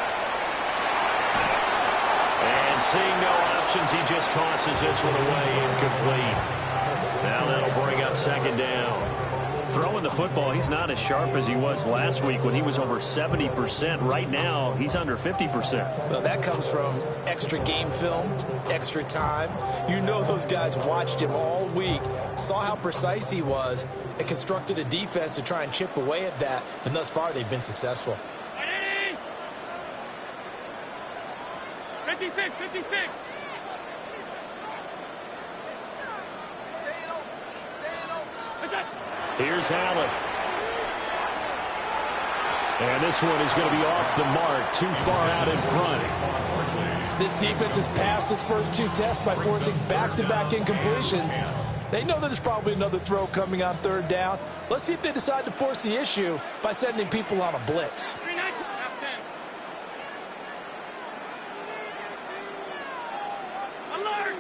And seeing no options, he just tosses this one away, incomplete. Now that'll bring up 2nd down. Throwing the football, he's not as sharp as he was last week when he was over 70%. Right now, he's under 50%. Well, that comes from extra game film, extra time. You know those guys watched him all week, saw how precise he was, and constructed a defense to try and chip away at that, and thus far they've been successful. 56. Here's Allen. And this one is going to be off the mark, too far out in front. This defense has passed its first 2 tests by forcing back-to-back incompletions. They know that there's probably another throw coming on 3rd down. Let's see if they decide to force the issue by sending people on a blitz. Alert!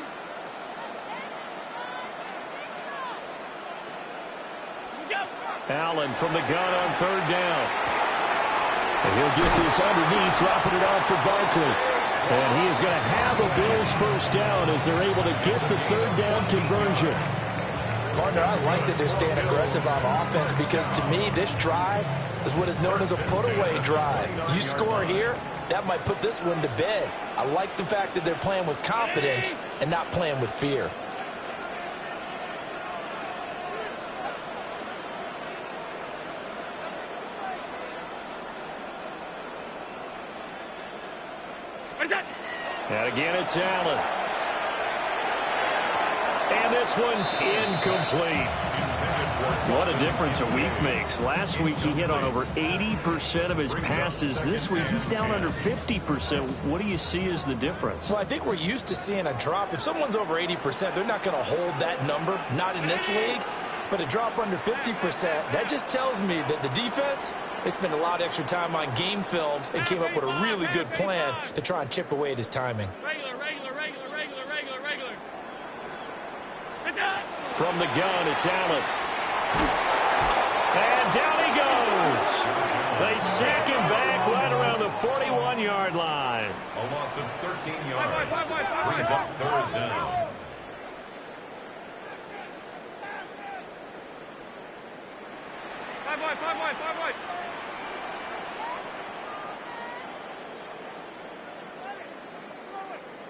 Allen from the gun on 3rd down. And he'll get this underneath, dropping it off for Barkley. And he is going to have a Bills first down as they're able to get the 3rd down conversion. Partner, I like that they're staying aggressive on offense because to me, this drive is what is known as a put-away drive. You score here, that might put this one to bed. I like the fact that they're playing with confidence and not playing with fear. And again, it's Allen. And this one's incomplete. What a difference a week makes. Last week, he hit on over 80% of his passes. This week, he's down under 50%. What do you see as the difference? Well, I think we're used to seeing a drop. If someone's over 80%, they're not going to hold that number, not in this league. But a drop under 50%, that just tells me that the defense, they spent a lot of extra time on game films and came up with a really good plan to try and chip away at his timing. Regular. From the gun, it's Allen. And down he goes. They sack him back right around the 41-yard line. A loss of 13 yards. Brings up 3rd down. Five wide.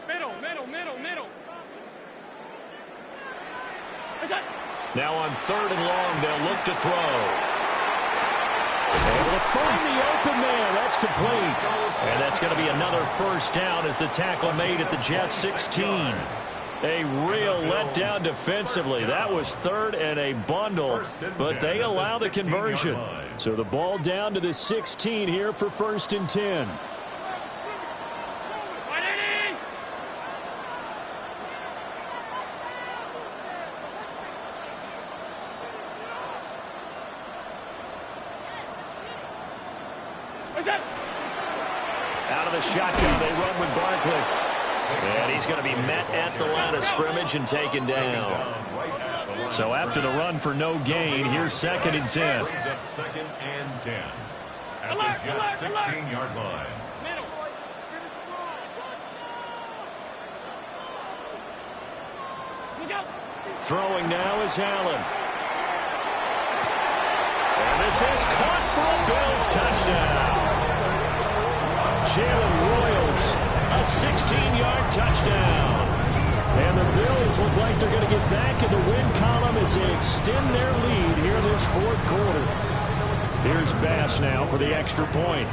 Middle. Now on 3rd and long, they'll look to throw. Able to find the open man. That's complete. And that's going to be another first down as the tackle made at the Jets 16. A real letdown defensively. That was 3rd and a bundle, but they allow the conversion. So the ball down to the 16 here for 1st and 10. Out of the shotgun, they run with Barkley. And he's going to be met at the line of scrimmage and taken down. So after the run for no gain, here's 2nd and 10. Brings up 2nd and 10. At the Jets 16-yard line. Throwing now is Allen. And this is caught for a Bills touchdown. Jalen Royals, a 16-yard touchdown. And the Bills look like they're going to get back in the win column as they extend their lead here this 4th quarter. Here's Bass now for the extra point.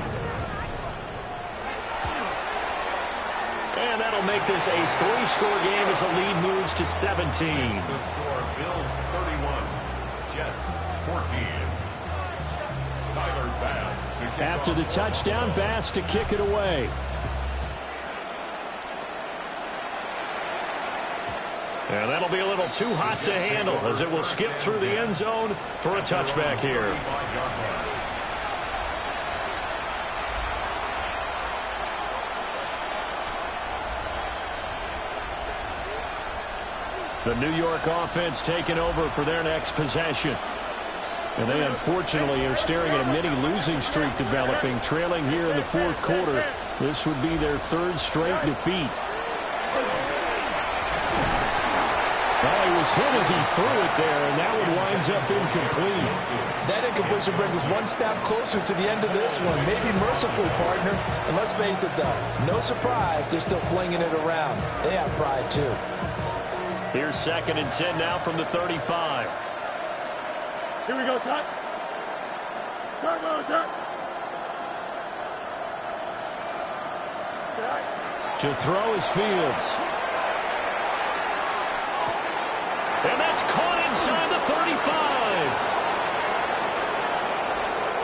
And that'll make this a 3-score game as the lead moves to 17. The score, Bills 31, Jets 14. Tyler Bass. After the touchdown, Bass to kick it away. And that'll be a little too hot to handle as it will skip through the end zone for a touchback here. The New York offense taking over for their next possession. And they unfortunately are staring at a mini losing streak developing, trailing here in the 4th quarter. This would be their 3rd straight defeat. Well, he was hit as he threw it there, and that one winds up incomplete. That incompletion brings us one step closer to the end of this one. Maybe mercifully, partner. And let's face it, though, no surprise, they're still flinging it around. They have pride, too. Here's 2nd and 10 now from the 35. Here we go, son. Turbo, sir. To throw is Fields. And that's caught inside the 35.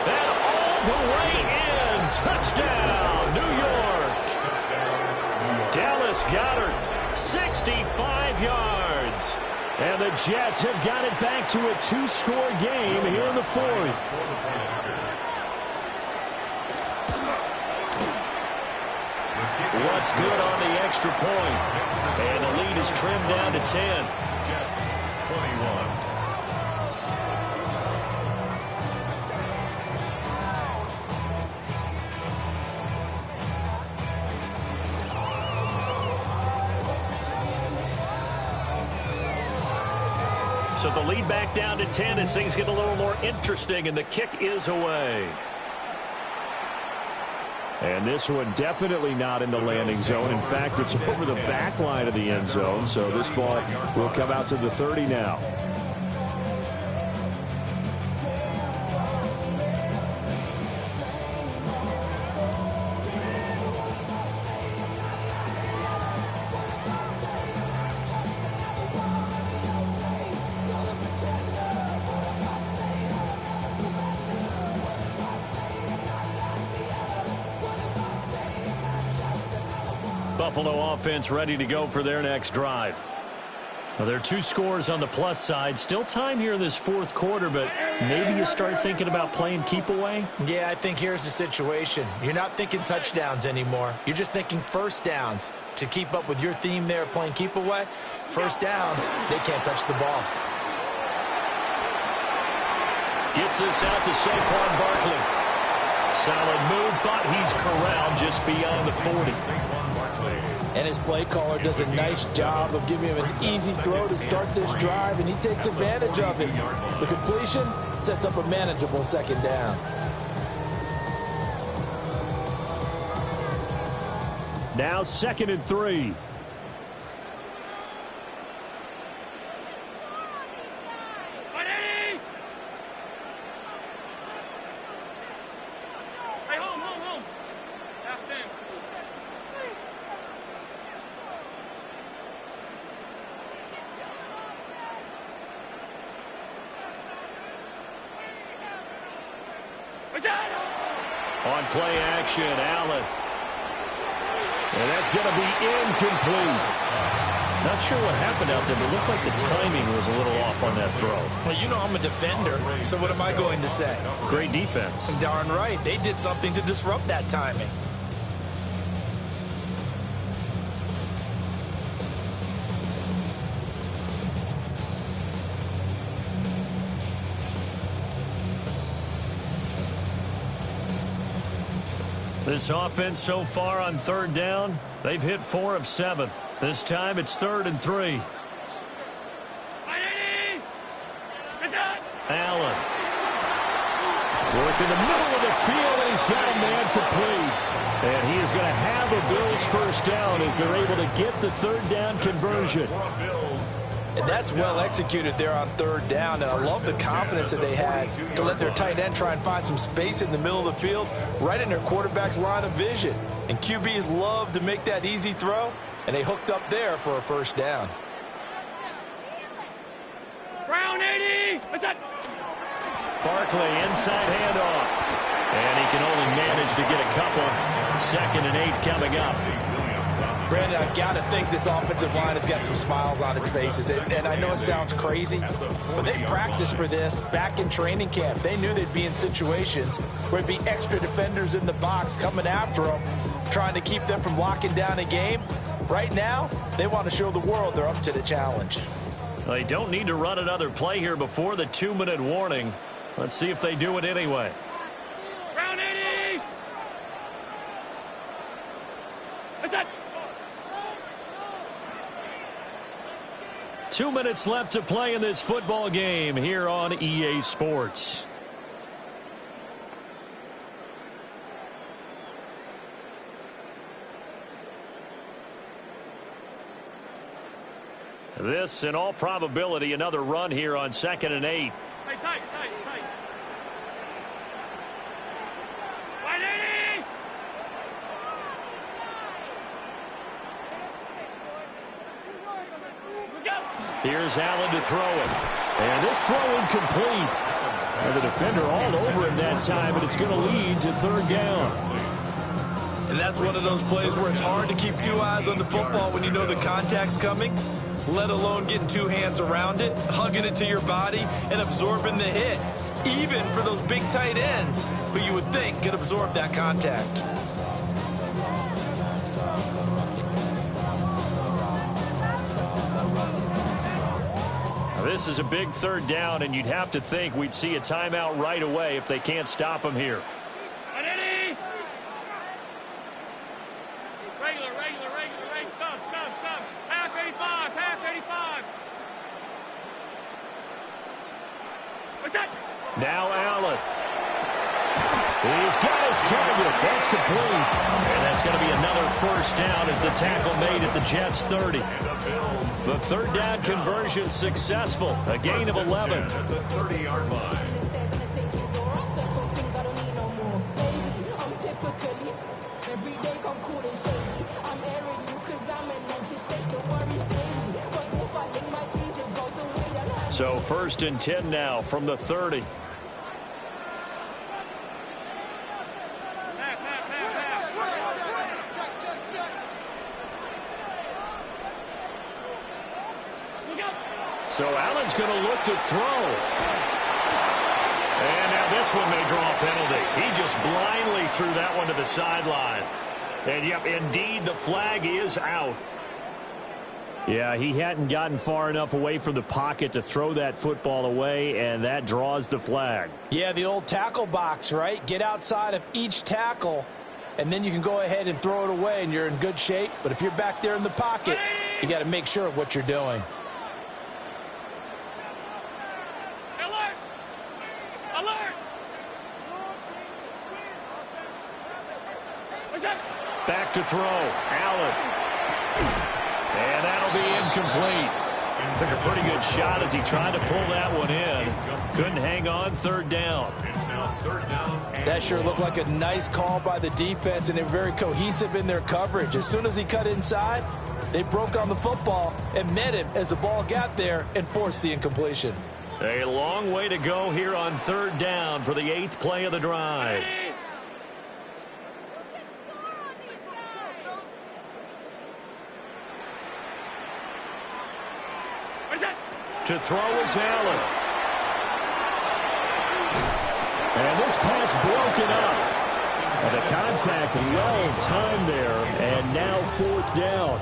And all the way in. Touchdown, New York. 65 yards. And the Jets have got it back to a 2-score game here in the fourth. What's good on the extra point? And the lead is trimmed down to 10. Jets 21. So the lead back down to 10 as things get a little more interesting, and the kick is away. And this one definitely not in the landing zone. In fact, it's over the back line of the end zone, so this ball will come out to the 30 now. Buffalo offense ready to go for their next drive. Well, there are 2 scores on the plus side. Still time here in this fourth quarter, but maybe you start thinking about playing keep away? Yeah, I think here's the situation. You're not thinking touchdowns anymore. You're just thinking first downs. To keep up with your theme there, playing keep away, first downs, they can't touch the ball. Gets this out to Saquon Barkley. Solid move, but he's corralled just beyond the 40. And his play caller does a nice job of giving him an easy throw to start this drive, and he takes advantage of it. The completion sets up a manageable second down. Now 2nd and 3. On play action, Allen. And that's going to be incomplete. Not sure what happened out there, but it looked like the timing was a little off on that throw. Well, you know I'm a defender, so what am I going to say? Great defense. Darn right. They did something to disrupt that timing. This offense so far on 3rd down, they've hit 4 of 7. This time it's 3rd and 3. Allen. Work in the middle of the field, and he's got a man complete. And he is going to have a Bills first down as they're able to get the 3rd down conversion. And that's well executed there on 3rd down. And I love the confidence that they had to let their tight end try and find some space in the middle of the field, right in their quarterback's line of vision. And QBs love to make that easy throw, and they hooked up there for a first down. Brown 80! What's that? Barkley inside handoff. And he can only manage to get a couple. 2nd and 8 coming up. Brandon, I've got to think this offensive line has got some smiles on its faces. And I know it sounds crazy, but they practiced for this back in training camp. They knew they'd be in situations where there'd be extra defenders in the box coming after them, trying to keep them from locking down a game. Right now, they want to show the world they're up to the challenge. They don't need to run another play here before the 2-minute warning. Let's see if they do it anyway. Brown 80! What's that? 2 minutes left to play in this football game here on EA Sports. This, in all probability, another run here on 2nd and 8. Hey, tight. 180! Here's Allen to throw it. And this throw incomplete. And the defender all over him that time, and it's going to lead to 3rd down. And that's one of those plays where it's hard to keep two eyes on the football when you know the contact's coming, let alone getting two hands around it, hugging it to your body, and absorbing the hit, even for those big tight ends who you would think could absorb that contact. This is a big third down, and you'd have to think we'd see a timeout right away if they can't stop him here. Regular. Stop. Half 85. What's that? Now Allen. He's got his target. That's complete. And that's going to be another first down as the tackle made at the Jets' 30. The third down conversion successful. A gain of 11. At the 30-yard line. So first and 10 now from the 30. So Allen's going to look to throw. And now this one may draw a penalty. He just blindly threw that one to the sideline. And, yep, indeed, the flag is out. Yeah, he hadn't gotten far enough away from the pocket to throw that football away, and that draws the flag. Yeah, the old tackle box, right? Get outside of each tackle, and then you can go ahead and throw it away, and you're in good shape. But if you're back there in the pocket, you got to make sure of what you're doing. Alert! Back to throw. Allen. And that'll be incomplete. Took a pretty good shot as he tried to pull that one in. Couldn't hang on. Third down. It's now third down. That sure looked like a nice call by the defense, and they're very cohesive in their coverage. As soon as he cut inside, they broke on the football and met him as the ball got there and forced the incompletion. A long way to go here on third down for the 8th play of the drive. To throw is Allen. And this pass broken up. And the contact well timed there. And now fourth down.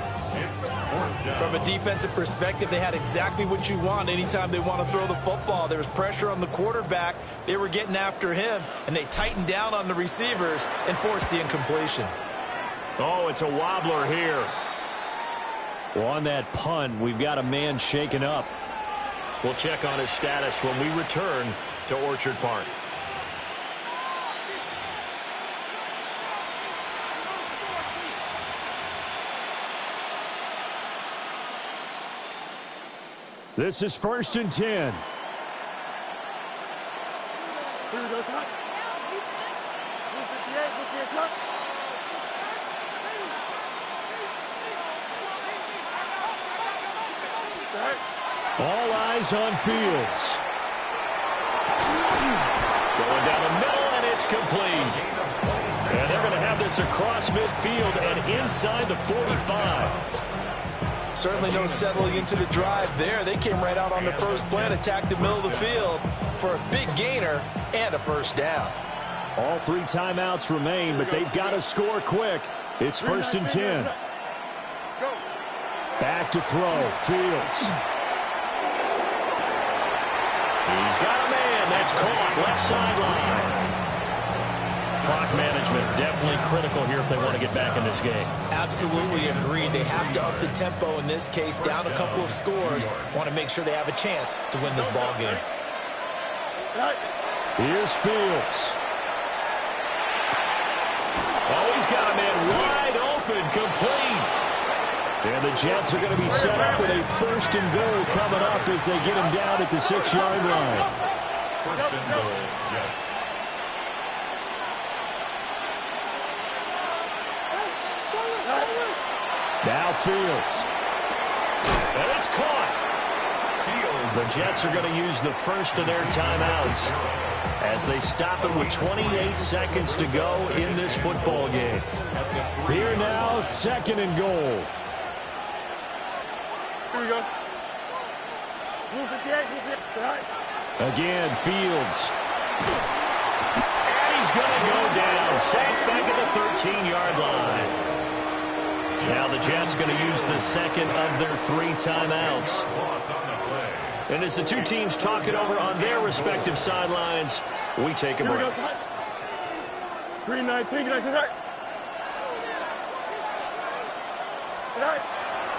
From a defensive perspective, they had exactly what you want anytime they want to throw the football. There was pressure on the quarterback. They were getting after him, and they tightened down on the receivers and forced the incompletion. Oh, it's a wobbler here. Well, on that punt, we've got a man shaken up. We'll check on his status when we return to Orchard Park. This is first and 10. All eyes on Fields. Going down the middle, and it's complete. And they're going to have this across midfield and inside the 45. Certainly no settling into the drive there. They came right out on the first play and attacked the middle of the field for a big gainer and a first down. All 3 timeouts remain, but they've got to score quick. It's first and 10. Back to throw. Fields. He's got a man. That's caught. Left sideline. Clock management definitely critical here if they want to get back in this game. Absolutely agreed. They have to up the tempo in this case, down a couple of scores. Want to make sure they have a chance to win this ball game. Here's Fields. Oh, he's got a man wide open, complete. And the Jets are going to be set up with a first and goal coming up as they get him down at the 6-yard line. First and goal, Jets. Now Fields. And it's caught. The Jets are going to use the first of their timeouts as they stop it with 28 seconds to go in this football game. Here now, 2nd and goal. Here we go. Move 58, move 58. Again, Fields. And he's going to go down. Sacked back at the 13-yard line. Now the Jets going to use the second of their 3 timeouts. And as the two teams talk it over on their respective sidelines, we take a break. Green 19, can I say that?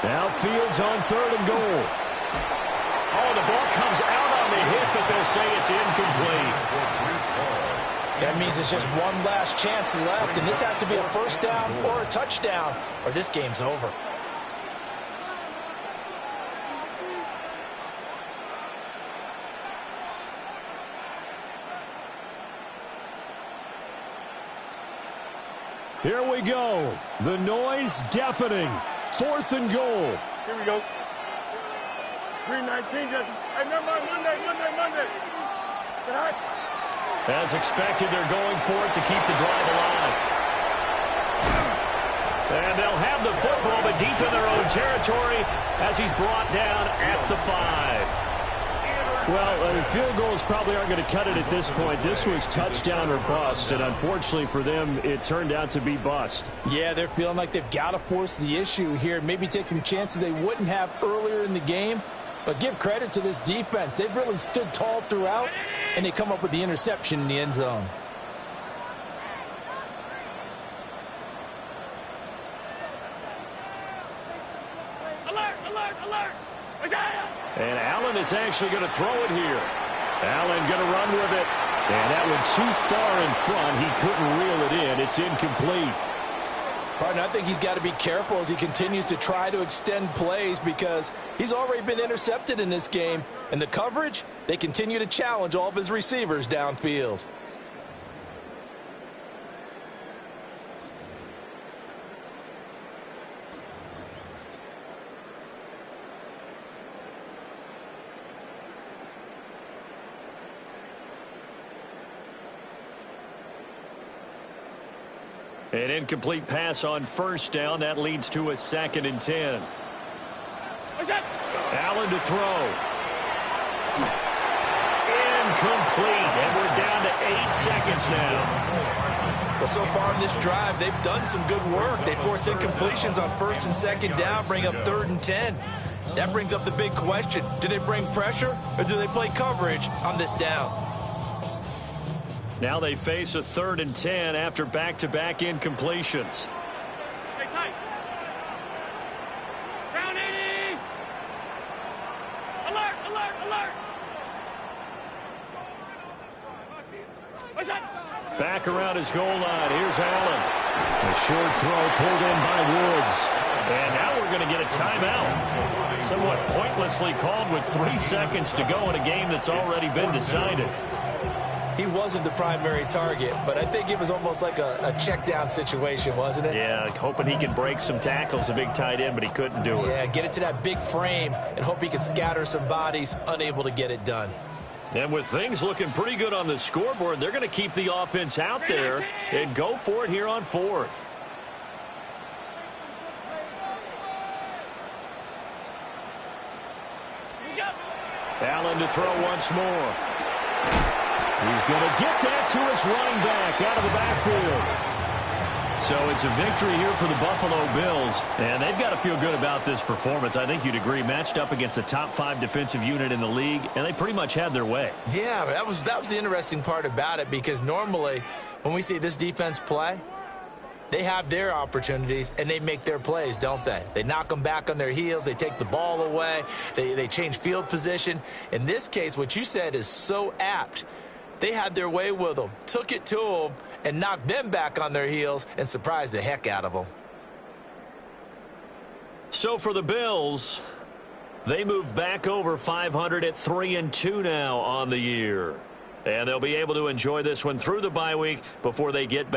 Now Fields on 3rd and goal. Oh, the ball comes out on the hit, but they'll say it's incomplete. That means it's just one last chance left, and this has to be a first down or a touchdown, or this game's over. Here we go. The noise deafening. 4th and goal. Here we go. Green 19, Jesse. Hey, never mind, Monday. Say hi. As expected, they're going for it to keep the drive alive. And they'll have the football, but deep in their own territory as he's brought down at the 5. Well, field goals probably aren't going to cut it at this point. This was touchdown or bust, and unfortunately for them, it turned out to be bust. Yeah, they're feeling like they've got to force the issue here, maybe take some chances they wouldn't have earlier in the game. But give credit to this defense. They've really stood tall throughout, and they come up with the interception in the end zone. Alert! And Allen is actually going to throw it here. Allen going to run with it. And that one too far in front. He couldn't reel it in. It's incomplete. Partner, I think he's got to be careful as he continues to try to extend plays because he's already been intercepted in this game. And the coverage, they continue to challenge all of his receivers downfield. An incomplete pass on 1st down. That leads to a 2nd and 10. Allen to throw. Incomplete. And we're down to 8 seconds now. Well, so far in this drive, they've done some good work. They force incompletions on 1st and 2nd down, bring up 3rd and 10. That brings up the big question. Do they bring pressure or do they play coverage on this down? Now they face a 3rd and 10 after back-to-back incompletions. Stay tight. Down 80. Alert. What's that? Back around his goal line. Here's Allen. A short throw pulled in by Woods. And now we're going to get a timeout. Somewhat pointlessly called with 3 seconds to go in a game that's already been decided. He wasn't the primary target, but I think it was almost like a check down situation, wasn't it? Yeah, hoping he can break some tackles, a big tight end, but he couldn't do it. Yeah, get it to that big frame and hope he can scatter some bodies, unable to get it done. And with things looking pretty good on the scoreboard, they're going to keep the offense out there and go for it here on 4th. Allen to throw once more. He's going to get that to his running back out of the backfield. So it's a victory here for the Buffalo Bills, and they've got to feel good about this performance. I think you'd agree, matched up against a top 5 defensive unit in the league, and they pretty much had their way. Yeah, that was the interesting part about it, because normally when we see this defense play, they have their opportunities, and they make their plays, don't they? They knock them back on their heels. They take the ball away. They change field position. In this case, what you said is so apt. They had their way with them, took it to them, and knocked them back on their heels and surprised the heck out of them. So for the Bills, they move back over 500 at 3-2 now on the year. And they'll be able to enjoy this one through the bye week before they get back.